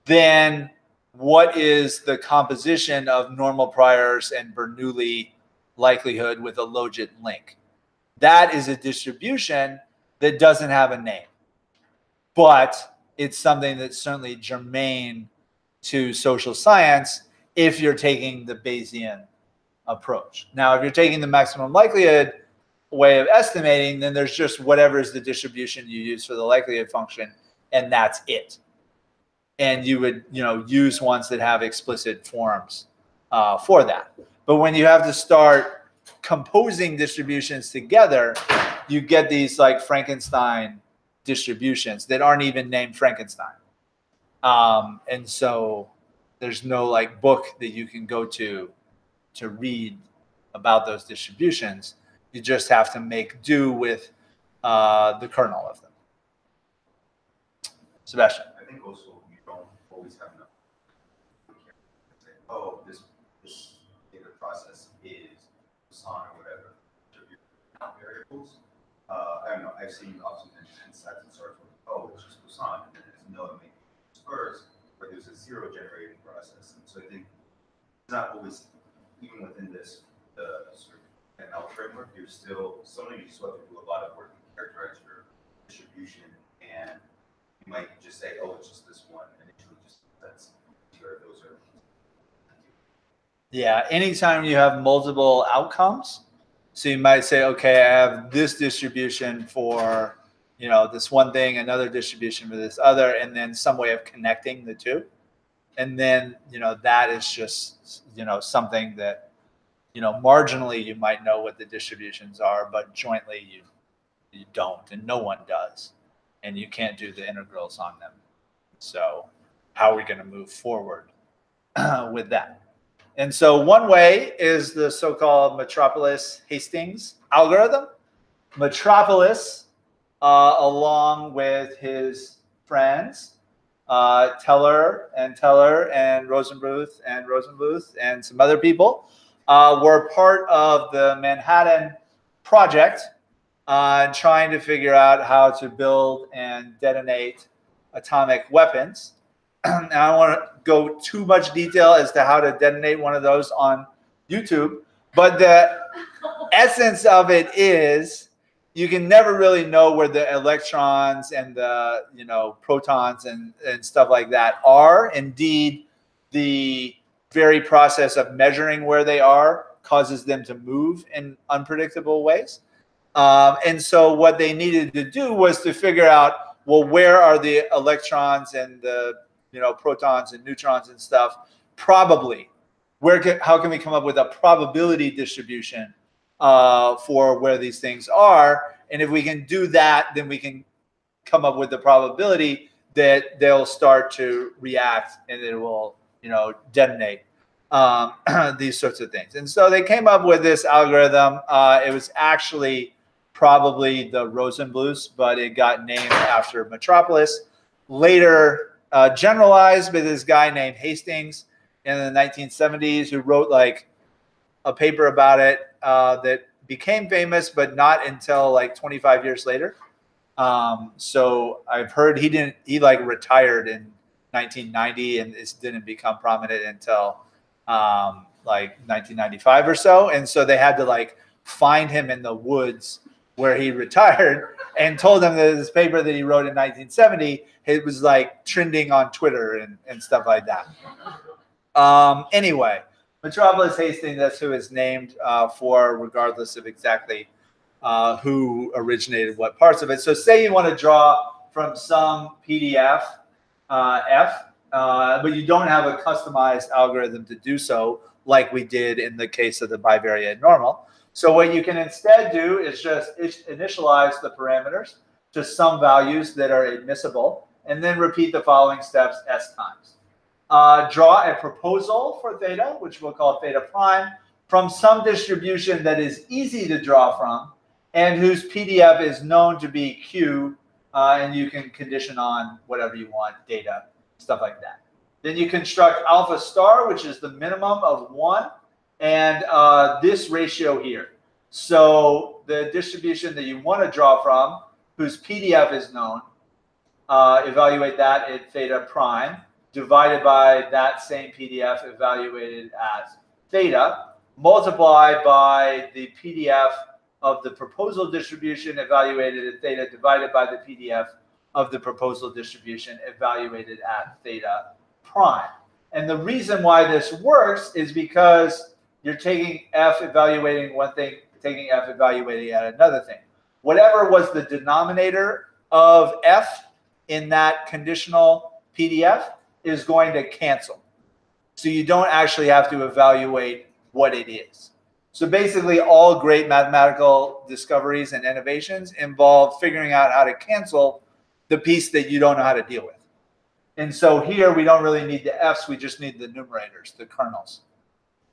then what is the composition of normal priors and Bernoulli likelihood with a logit link? That is a distribution that doesn't have a name, but it's something that's certainly germane to social science if you're taking the Bayesian approach. Now, if you're taking the maximum likelihood way of estimating, then there's just whatever is the distribution you use for the likelihood function, and that's it. And you would, use ones that have explicit forms for that. But when you have to start composing distributions together, you get these like Frankenstein distributions that aren't even named Frankenstein. And so there's no like book that you can go to read about those distributions. You just have to make do with the kernel of them. Sebastian. I think also you don't always have enough. Oh, this data process is Poisson or whatever. Variables. I don't know. I've seen often in sets and sorts of, oh, it's just Poisson, and then there's no it may be dispersed, where there's a zero generating process. And so I think it's not always, even within this sort of ML framework, you're still, somebody you still have to do a lot of work to characterize your distribution, and you might just say, oh, it's just this one, and initially just that's sure those are. Yeah, anytime you have multiple outcomes, so you might say, okay, I have this distribution for, this one thing, another distribution for this other, and then some way of connecting the two. And then, that is just, something that, marginally you might know what the distributions are, but jointly you don't, and no one does. And you can't do the integrals on them. So how are we going to move forward with that? And so one way is the so-called metropolis Hastings algorithm. Metropolis, along with his friends, Teller and Rosenbluth and some other people, were part of the Manhattan Project, trying to figure out how to build and detonate atomic weapons. And I don't want to go too much detail as to how to detonate one of those on YouTube, but the essence of it is you can never really know where the electrons and the protons and stuff like that are. Indeed, the very process of measuring where they are causes them to move in unpredictable ways. And so what they needed to do was to figure out, well, where are the electrons and the protons and neutrons and stuff? Probably. How can we come up with a probability distribution for where these things are? And if we can do that, then we can come up with the probability that they'll start to react and it will, detonate these sorts of things. And so they came up with this algorithm. It was actually probably the Rosenbluths, but it got named after Metropolis. Later generalized by this guy named Hastings in the 1970s, who wrote like a paper about it that became famous, but not until like 25 years later. So I've heard he like retired in 1990 and this didn't become prominent until like 1995 or so. And so they had to like find him in the woods where he retired and told him that this paper that he wrote in 1970, it was like trending on Twitter and stuff like that. Anyway, Metropolis Hastings, that's who it's named for, regardless of exactly who originated what parts of it. So say you want to draw from some PDF but you don't have a customized algorithm to do so, like we did in the case of the bivariate normal. So what you can instead do is just initialize the parameters to some values that are admissible, and then repeat the following steps S times. draw a proposal for theta, which we'll call theta prime, from some distribution that is easy to draw from and whose PDF is known to be Q, and you can condition on whatever you want, data, stuff like that. Then you construct alpha star, which is the minimum of 1, and this ratio here. So the distribution that you want to draw from, whose PDF is known, evaluate that at theta prime, divided by that same PDF evaluated at theta, multiplied by the PDF of the proposal distribution evaluated at theta, divided by the PDF of the proposal distribution evaluated at theta prime. And the reason why this works is because you're taking F evaluating one thing, taking F evaluating at another thing. Whatever was the denominator of F in that conditional PDF is going to cancel. So you don't actually have to evaluate what it is. So basically all great mathematical discoveries and innovations involve figuring out how to cancel the piece that you don't know how to deal with. And so here we don't really need the F's, we just need the numerators, the kernels,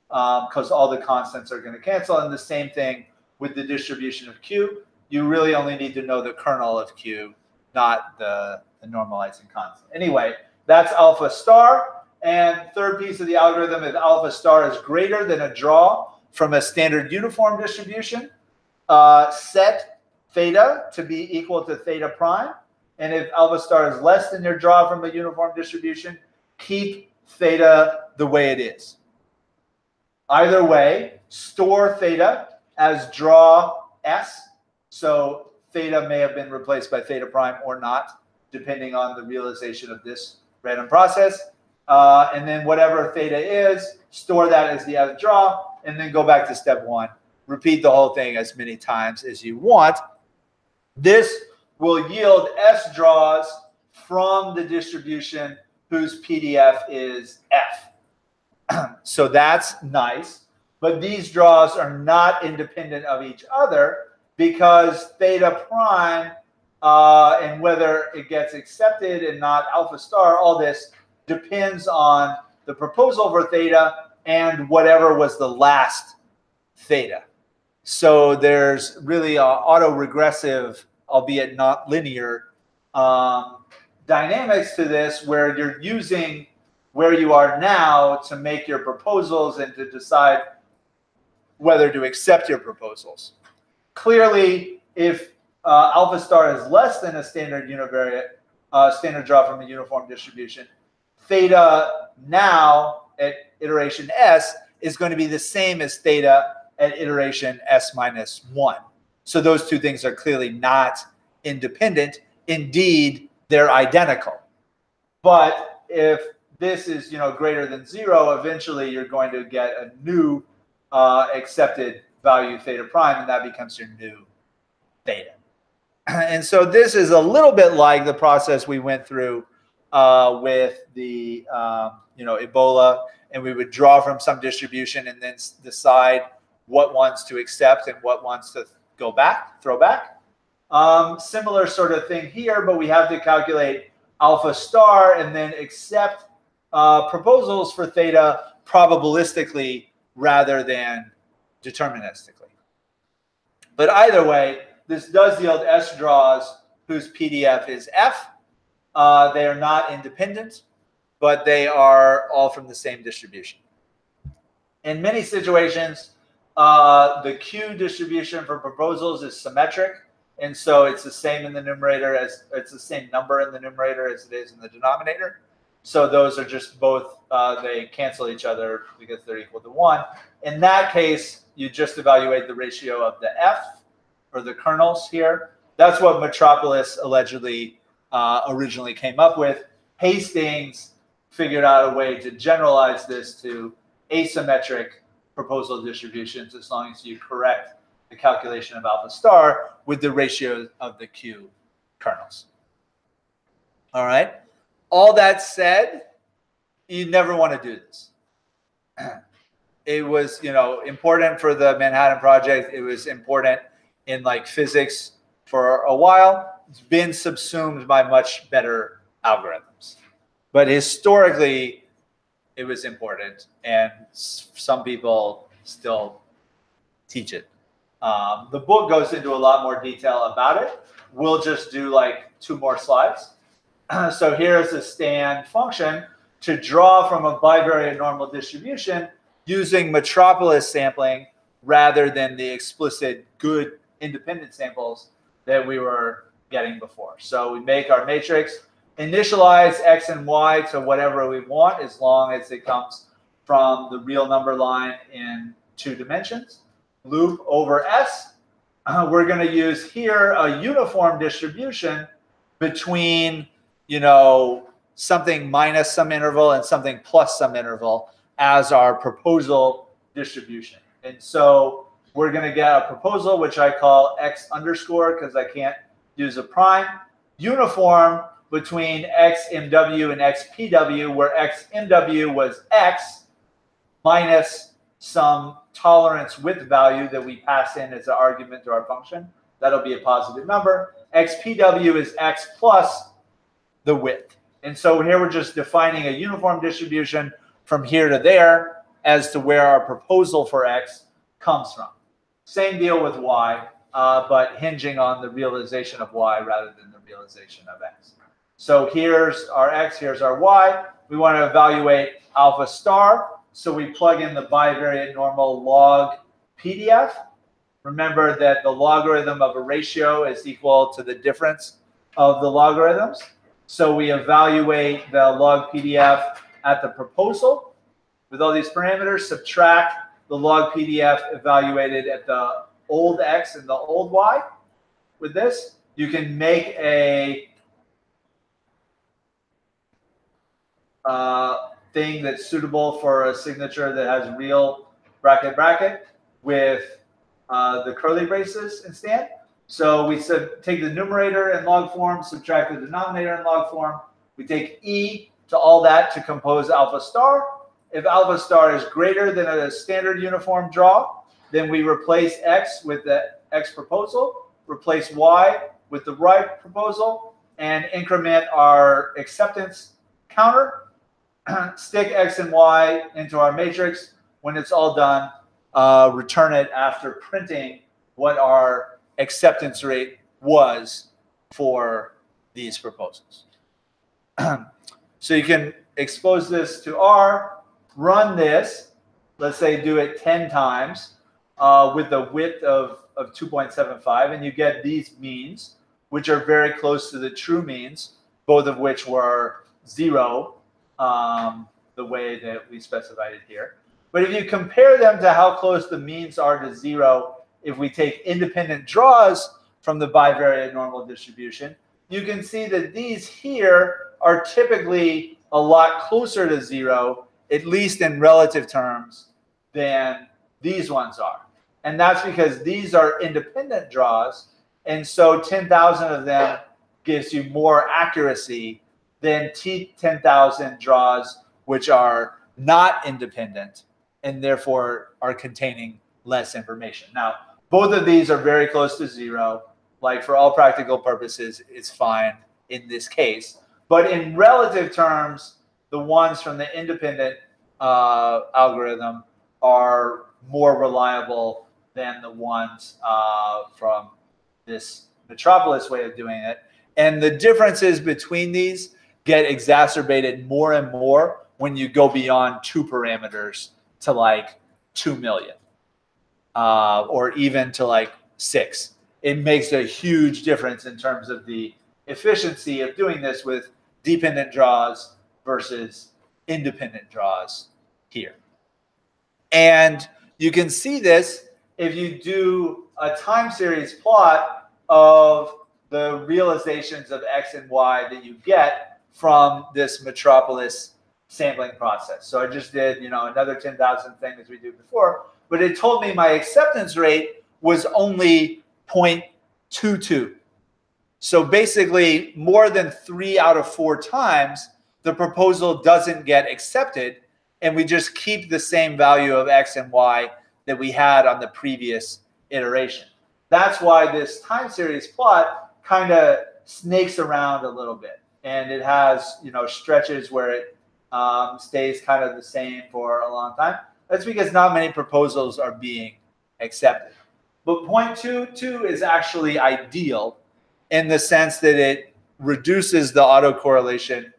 because all the constants are going to cancel. And the same thing with the distribution of Q. You really only need to know the kernel of Q, not the normalizing constant. Anyway, that's alpha star. And third piece of the algorithm, if alpha star is greater than a draw from a standard uniform distribution, set theta to be equal to theta prime. And if alpha star is less than your draw from a uniform distribution, keep theta the way it is. Either way, store theta as draw S. So theta may have been replaced by theta prime or not, depending on the realization of this random process. And then whatever theta is, store that as the other draw, and then go back to step 1. Repeat the whole thing as many times as you want. This will yield S draws from the distribution whose PDF is F. So that's nice. But these draws are not independent of each other because theta prime and whether it gets accepted and not alpha star, all this depends on the proposal for theta and whatever was the last theta. So there's really an autoregressive, albeit not linear, dynamics to this where you're using where you are now to make your proposals and to decide whether to accept your proposals. Clearly, if alpha star is less than a standard univariate, standard draw from a uniform distribution, theta now at iteration S is going to be the same as theta at iteration S minus 1. So those two things are clearly not independent. Indeed, they're identical. But if this is greater than 0, eventually you're going to get a new accepted value theta prime, and that becomes your new theta. And so this is a little bit like the process we went through with the Ebola, and we would draw from some distribution and then decide what ones to accept and what ones to go back, throw back. Similar sort of thing here, but we have to calculate alpha star and then accept proposals for theta probabilistically rather than deterministically. But either way, this does yield S draws whose PDF is F. They are not independent, but they are all from the same distribution. In many situations, the Q distribution for proposals is symmetric, and so it's the same in the numerator as it's the same number in the numerator as it is in the denominator. So those are just both, they cancel each other because they're equal to 1. In that case, you just evaluate the ratio of the F, or the kernels here. That's what Metropolis allegedly originally came up with. Hastings figured out a way to generalize this to asymmetric proposal distributions as long as you correct the calculation of alpha star with the ratio of the Q kernels. All right. All that said, you never want to do this. It was, important for the Manhattan Project. It was important in like physics for a while. It's been subsumed by much better algorithms. But historically, it was important, and some people still teach it. The book goes into a lot more detail about it. We'll just do like 2 more slides. So here's a stand function to draw from a bivariate normal distribution using metropolis sampling rather than the explicit good independent samples that we were getting before. So we make our matrix, initialize x and y to whatever we want as long as it comes from the real number line in 2 dimensions. Loop over S. We're going to use here a uniform distribution between, you know, something minus some interval and something plus some interval as our proposal distribution. And so we're going to get a proposal, which I call x underscore because I can't use a prime, uniform between xmw and xpw, where xmw was x minus some tolerance width value that we pass in as an argument to our function. That'll be a positive number. Xpw is x plus the width. And so here we're just defining a uniform distribution from here to there as to where our proposal for x comes from. Same deal with y, but hinging on the realization of y rather than the realization of x. So here's our x, here's our y. We want to evaluate alpha star. So we plug in the bivariate normal log PDF. Remember that the logarithm of a ratio is equal to the difference of the logarithms. So we evaluate the log PDF at the proposal with all these parameters, subtract the log PDF evaluated at the old x and the old y. With this, you can make a thing that's suitable for a signature that has real bracket bracket with the curly braces instead. So we take the numerator in log form, subtract the denominator in log form. We take e to all that to compose alpha star. If alpha star is greater than a standard uniform draw, then we replace x with the x proposal, replace y with the y proposal, and increment our acceptance counter. Stick x and y into our matrix. When it's all done, return it after printing what our acceptance rate was for these proposals. So you can expose this to R, run this, let's say do it 10 times with a width of 2.75, and you get these means, which are very close to the true means, both of which were 0, the way that we specified it here. But if you compare them to how close the means are to 0, if we take independent draws from the bivariate normal distribution, you can see that these here are typically a lot closer to 0, at least in relative terms, than these ones are. And that's because these are independent draws, and so 10,000 of them gives you more accuracy than 10,000 draws which are not independent and therefore are containing less information. Now, both of these are very close to 0. Like for all practical purposes, it's fine in this case. But in relative terms, the ones from the independent algorithm are more reliable than the ones from this metropolis way of doing it. And the differences between these get exacerbated more and more when you go beyond 2 parameters to like 2 million or even to like 6. It makes a huge difference in terms of the efficiency of doing this with dependent draws versus independent draws here. And you can see this if you do a time series plot of the realizations of x and y that you get from this metropolis sampling process. So I just did, another 10,000 thing as we did before, but it told me my acceptance rate was only 0.22. So basically more than 3 out of 4 times, the proposal doesn't get accepted, and we just keep the same value of x and y that we had on the previous iteration. That's why this time series plot kind of snakes around a little bit. And it has, stretches where it stays kind of the same for a long time. That's because not many proposals are being accepted. But 0.22 is actually ideal in the sense that it reduces the autocorrelation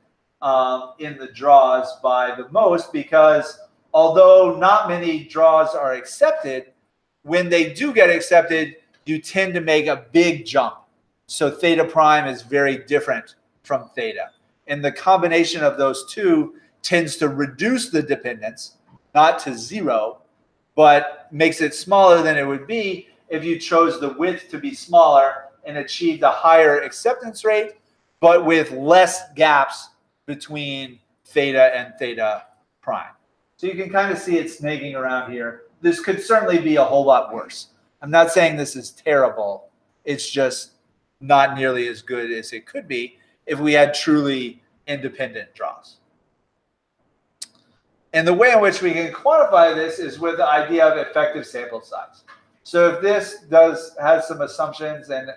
in the draws by the most, because although not many draws are accepted, when they do get accepted, you tend to make a big jump. So theta prime is very different from theta. And the combination of those two tends to reduce the dependence, not to zero, but makes it smaller than it would be if you chose the width to be smaller and achieved a higher acceptance rate, but with less gaps between theta and theta prime. So you can kind of see it snaking around here. This could certainly be a whole lot worse. I'm not saying this is terrible. It's just not nearly as good as it could be if we had truly independent draws. And the way in which we can quantify this is with the idea of effective sample size. So if this has some assumptions and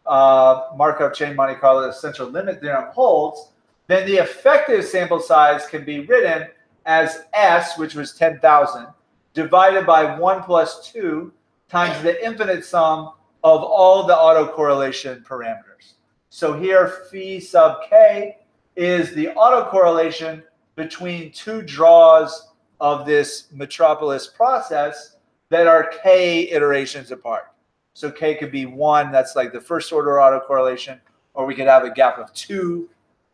Markov chain Monte Carlo central limit theorem holds, then the effective sample size can be written as S, which was 10,000, divided by 1 plus 2 times the infinite sum of all the autocorrelation parameters. So here phi sub k is the autocorrelation between two draws of this metropolis process that are k iterations apart. So k could be 1, that's like the first order autocorrelation, or we could have a gap of 2.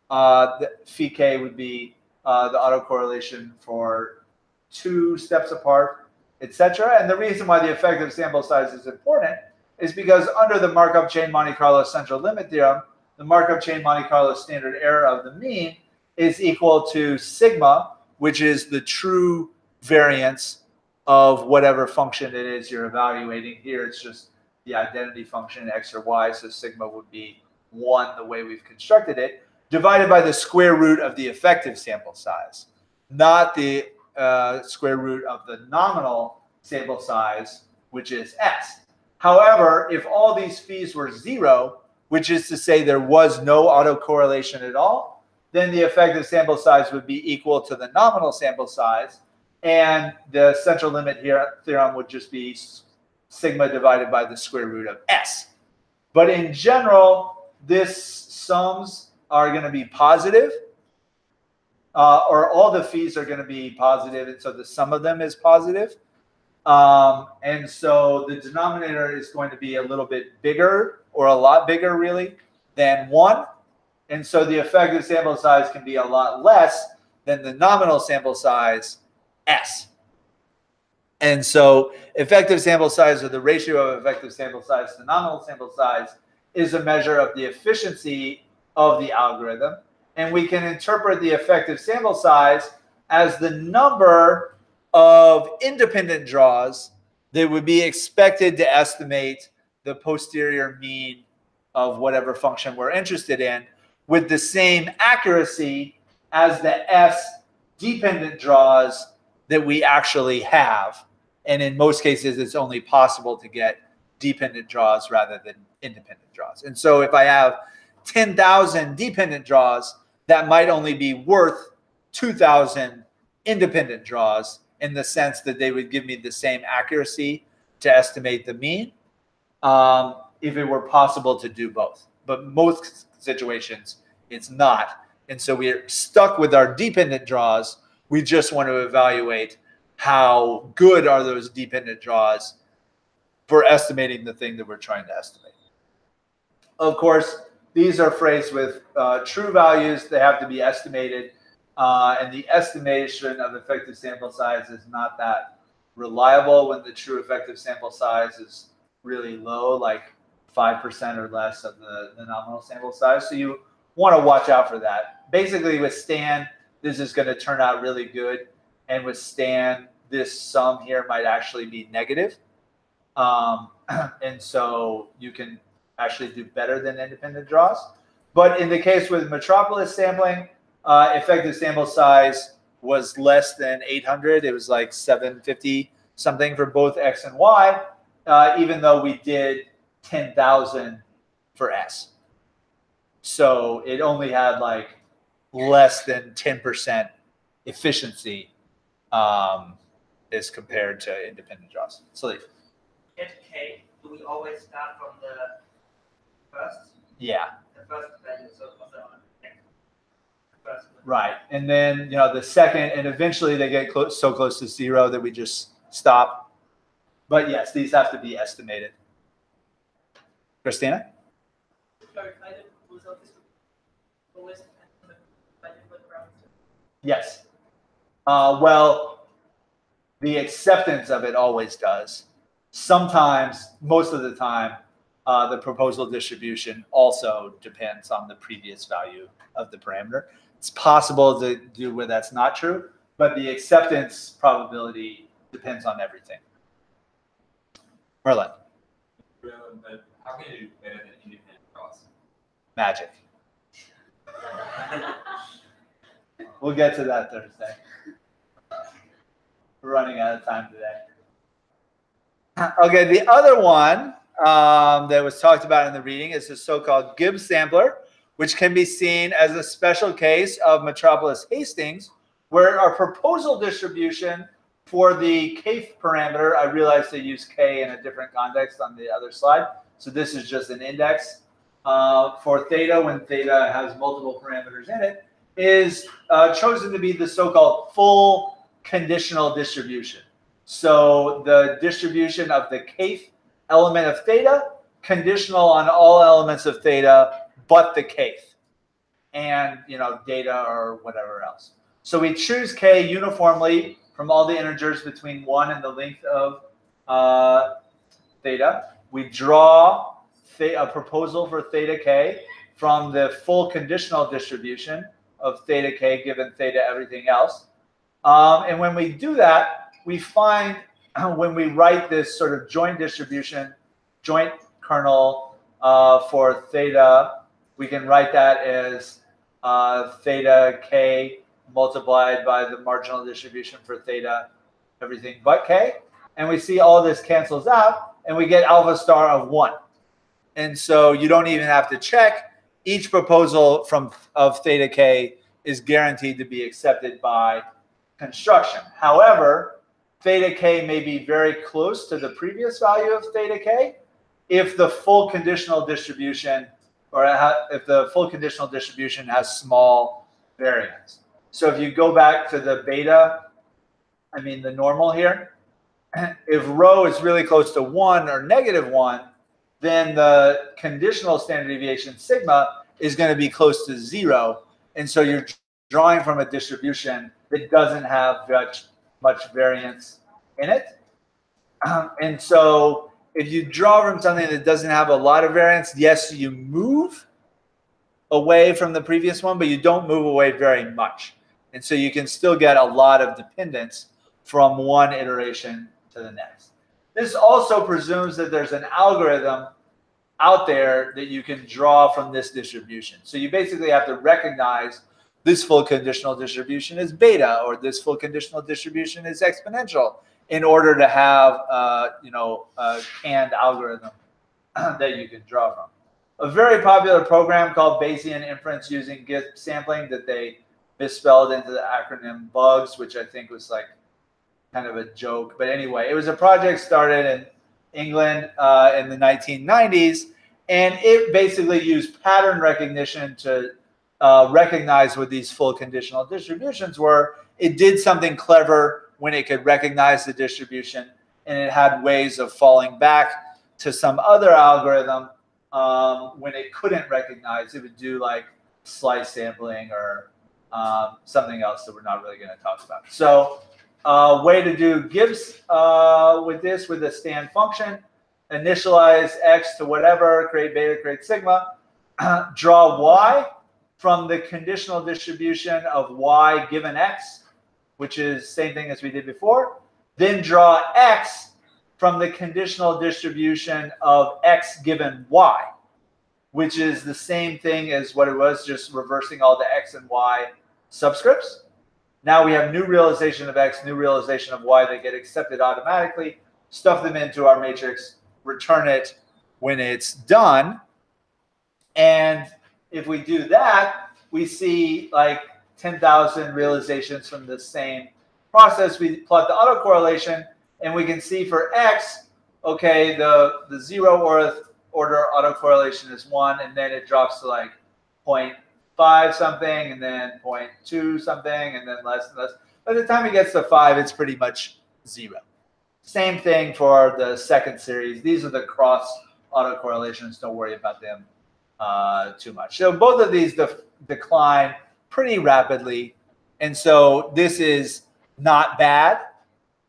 Phi k would be the autocorrelation for 2 steps apart, etc. And the reason why the effective sample size is important is because under the Markov chain Monte Carlo central limit theorem, the Markov chain Monte Carlo standard error of the mean is equal to sigma, which is the true variance of whatever function it is you're evaluating. Here it's just the identity function x or y, so sigma would be 1 the way we've constructed it, divided by the square root of the effective sample size, not the square root of the nominal sample size, which is s. However, if all these phis were 0, which is to say there was no autocorrelation at all, then the effective sample size would be equal to the nominal sample size, and the central limit here theorem would just be sigma divided by the square root of s. But in general, this sums are going to be positive, or all the phis are going to be positive, and so the sum of them is positive. And so the denominator is going to be a little bit bigger, or a lot bigger really, than 1. And so the effective sample size can be a lot less than the nominal sample size, S. And so effective sample size, or the ratio of effective sample size to nominal sample size, is a measure of the efficiency of the algorithm. And we can interpret the effective sample size as the number of independent draws that would be expected to estimate the posterior mean of whatever function we're interested in, with the same accuracy as the S dependent draws that we actually have. And in most cases, it's only possible to get dependent draws rather than independent draws. And so if I have 10,000 dependent draws, that might only be worth 2,000 independent draws, in the sense that they would give me the same accuracy to estimate the mean if it were possible to do both. But most situations, it's not. And so we're stuck with our dependent draws. We just want to evaluate how good are those dependent draws for estimating the thing that we're trying to estimate. Of course, these are phrased with true values. They have to be estimated. And the estimation of effective sample size is not that reliable when the true effective sample size is really low, like 5% or less of the nominal sample size. So you want to watch out for that. Basically, with Stan, this is going to turn out really good. And with Stan, this sum here might actually be negative. And so you can actually do better than independent draws. But in the case with metropolis sampling, effective sample size was less than 800. It was like 750 something for both X and Y, even though we did 10,000 for S. So it only had like less than 10% efficiency as compared to independent draws. So Get K, do we always start from the first? yeah. The first value, so what's the first? Right, and then the second, and eventually they get so close to 0 that we just stop. But yes, these have to be estimated. Christina? Yes. Well, the acceptance of it always does. Sometimes, most of the time, the proposal distribution also depends on the previous value of the parameter. It's possible to do where that's not true, but the acceptance probability depends on everything. Merlin. But how can you do better than independent draws? Magic. We'll get to that Thursday. We're running out of time today. Okay, the other one that was talked about in the reading is the so-called Gibbs sampler, which can be seen as a special case of metropolis Hastings, where our proposal distribution for the K parameter, I realized they use K in a different context on the other slide. So this is just an index for theta when theta has multiple parameters in it, is chosen to be the so-called full conditional distribution. So the distribution of the kth element of theta, conditional on all elements of theta but the kth, and data or whatever else. So we choose K uniformly from all the integers between 1 and the length of theta. We draw a proposal for theta K from the full conditional distribution of theta K given theta everything else. And when we do that, we find when we write this sort of joint distribution, joint kernel for theta, we can write that as theta K multiplied by the marginal distribution for theta everything but K. And we see all this cancels out, and we get alpha star of 1. And so you don't even have to check. Each proposal of theta K is guaranteed to be accepted by construction. However, theta K may be very close to the previous value of theta K if the full conditional distribution if the full conditional distribution has small variance. So if you go back to the beta, the normal here, if rho is really close to 1 or -1, then the conditional standard deviation sigma is going to be close to 0. And so you're drawing from a distribution that doesn't have much variance in it. And so if you draw from something that doesn't have a lot of variance, yes, you move away from the previous one, but you don't move away very much. And so you can still get a lot of dependence from one iteration to the next. This also presumes that there's an algorithm out there that you can draw from this distribution. So you basically have to recognize this full conditional distribution is beta, or this full conditional distribution is exponential, in order to have a canned algorithm that you can draw from. A very popular program called Bayesian inference using Gibbs sampling that they misspelled into the acronym BUGS, which I think was like kind of a joke. But anyway, it was a project started in England in the 1990s, and it basically used pattern recognition to recognize what these full conditional distributions were. It did something clever when it could recognize the distribution, and it had ways of falling back to some other algorithm when it couldn't recognize. It would do like slice sampling or something else that we're not really going to talk about. So way to do Gibbs with this, with a stand function, initialize x to whatever, create beta, create sigma, draw y from the conditional distribution of y given x, which is same thing as we did before, then draw x from the conditional distribution of x given y, which is the same thing as what it was, just reversing all the x and y subscripts. Now we have new realization of x, new realization of y that get accepted automatically, stuff them into our matrix, return it when it's done. And if we do that, we see like 10,000 realizations from the same process. We plot the autocorrelation, and we can see for X, okay, the 0 order autocorrelation is 1, and then it drops to like 0.5 something, and then 0.2 something, and then less and less. By the time it gets to 5, it's pretty much 0. Same thing for the second series. These are the cross autocorrelations. Don't worry about them too much. So both of these decline pretty rapidly. And so this is not bad.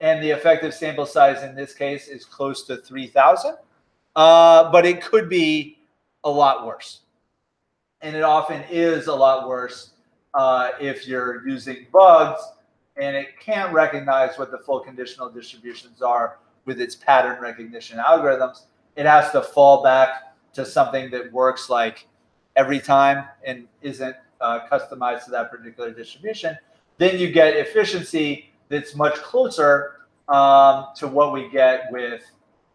And the effective sample size in this case is close to 3,000. But it could be a lot worse. And it often is a lot worse if you're using bugs and it can't recognize what the full conditional distributions are with its pattern recognition algorithms. It has to fall back to something that works like every time and isn't customized to that particular distribution. Then you get efficiency that's much closer to what we get with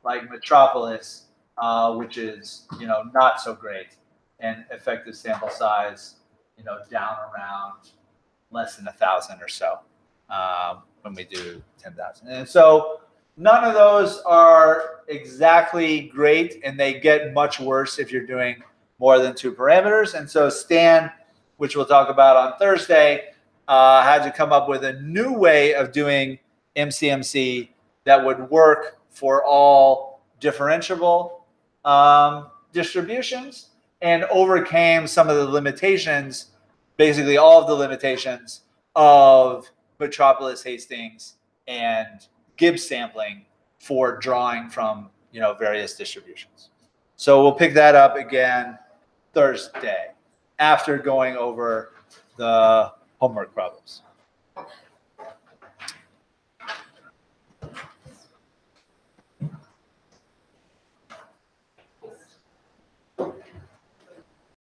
like Metropolis, which is, you know, not so great, and effective sample size, you know, down around less than 1,000 or so when we do 10,000. And so none of those are exactly great, and they get much worse if you're doing more than 2 parameters. And so Stan, which we'll talk about on Thursday, had to come up with a new way of doing MCMC that would work for all differentiable distributions and overcame some of the limitations, basically all of the limitations of Metropolis, Hastings, and Gibbs sampling for drawing from, you know, various distributions. So we'll pick that up again Thursday after going over the homework problems.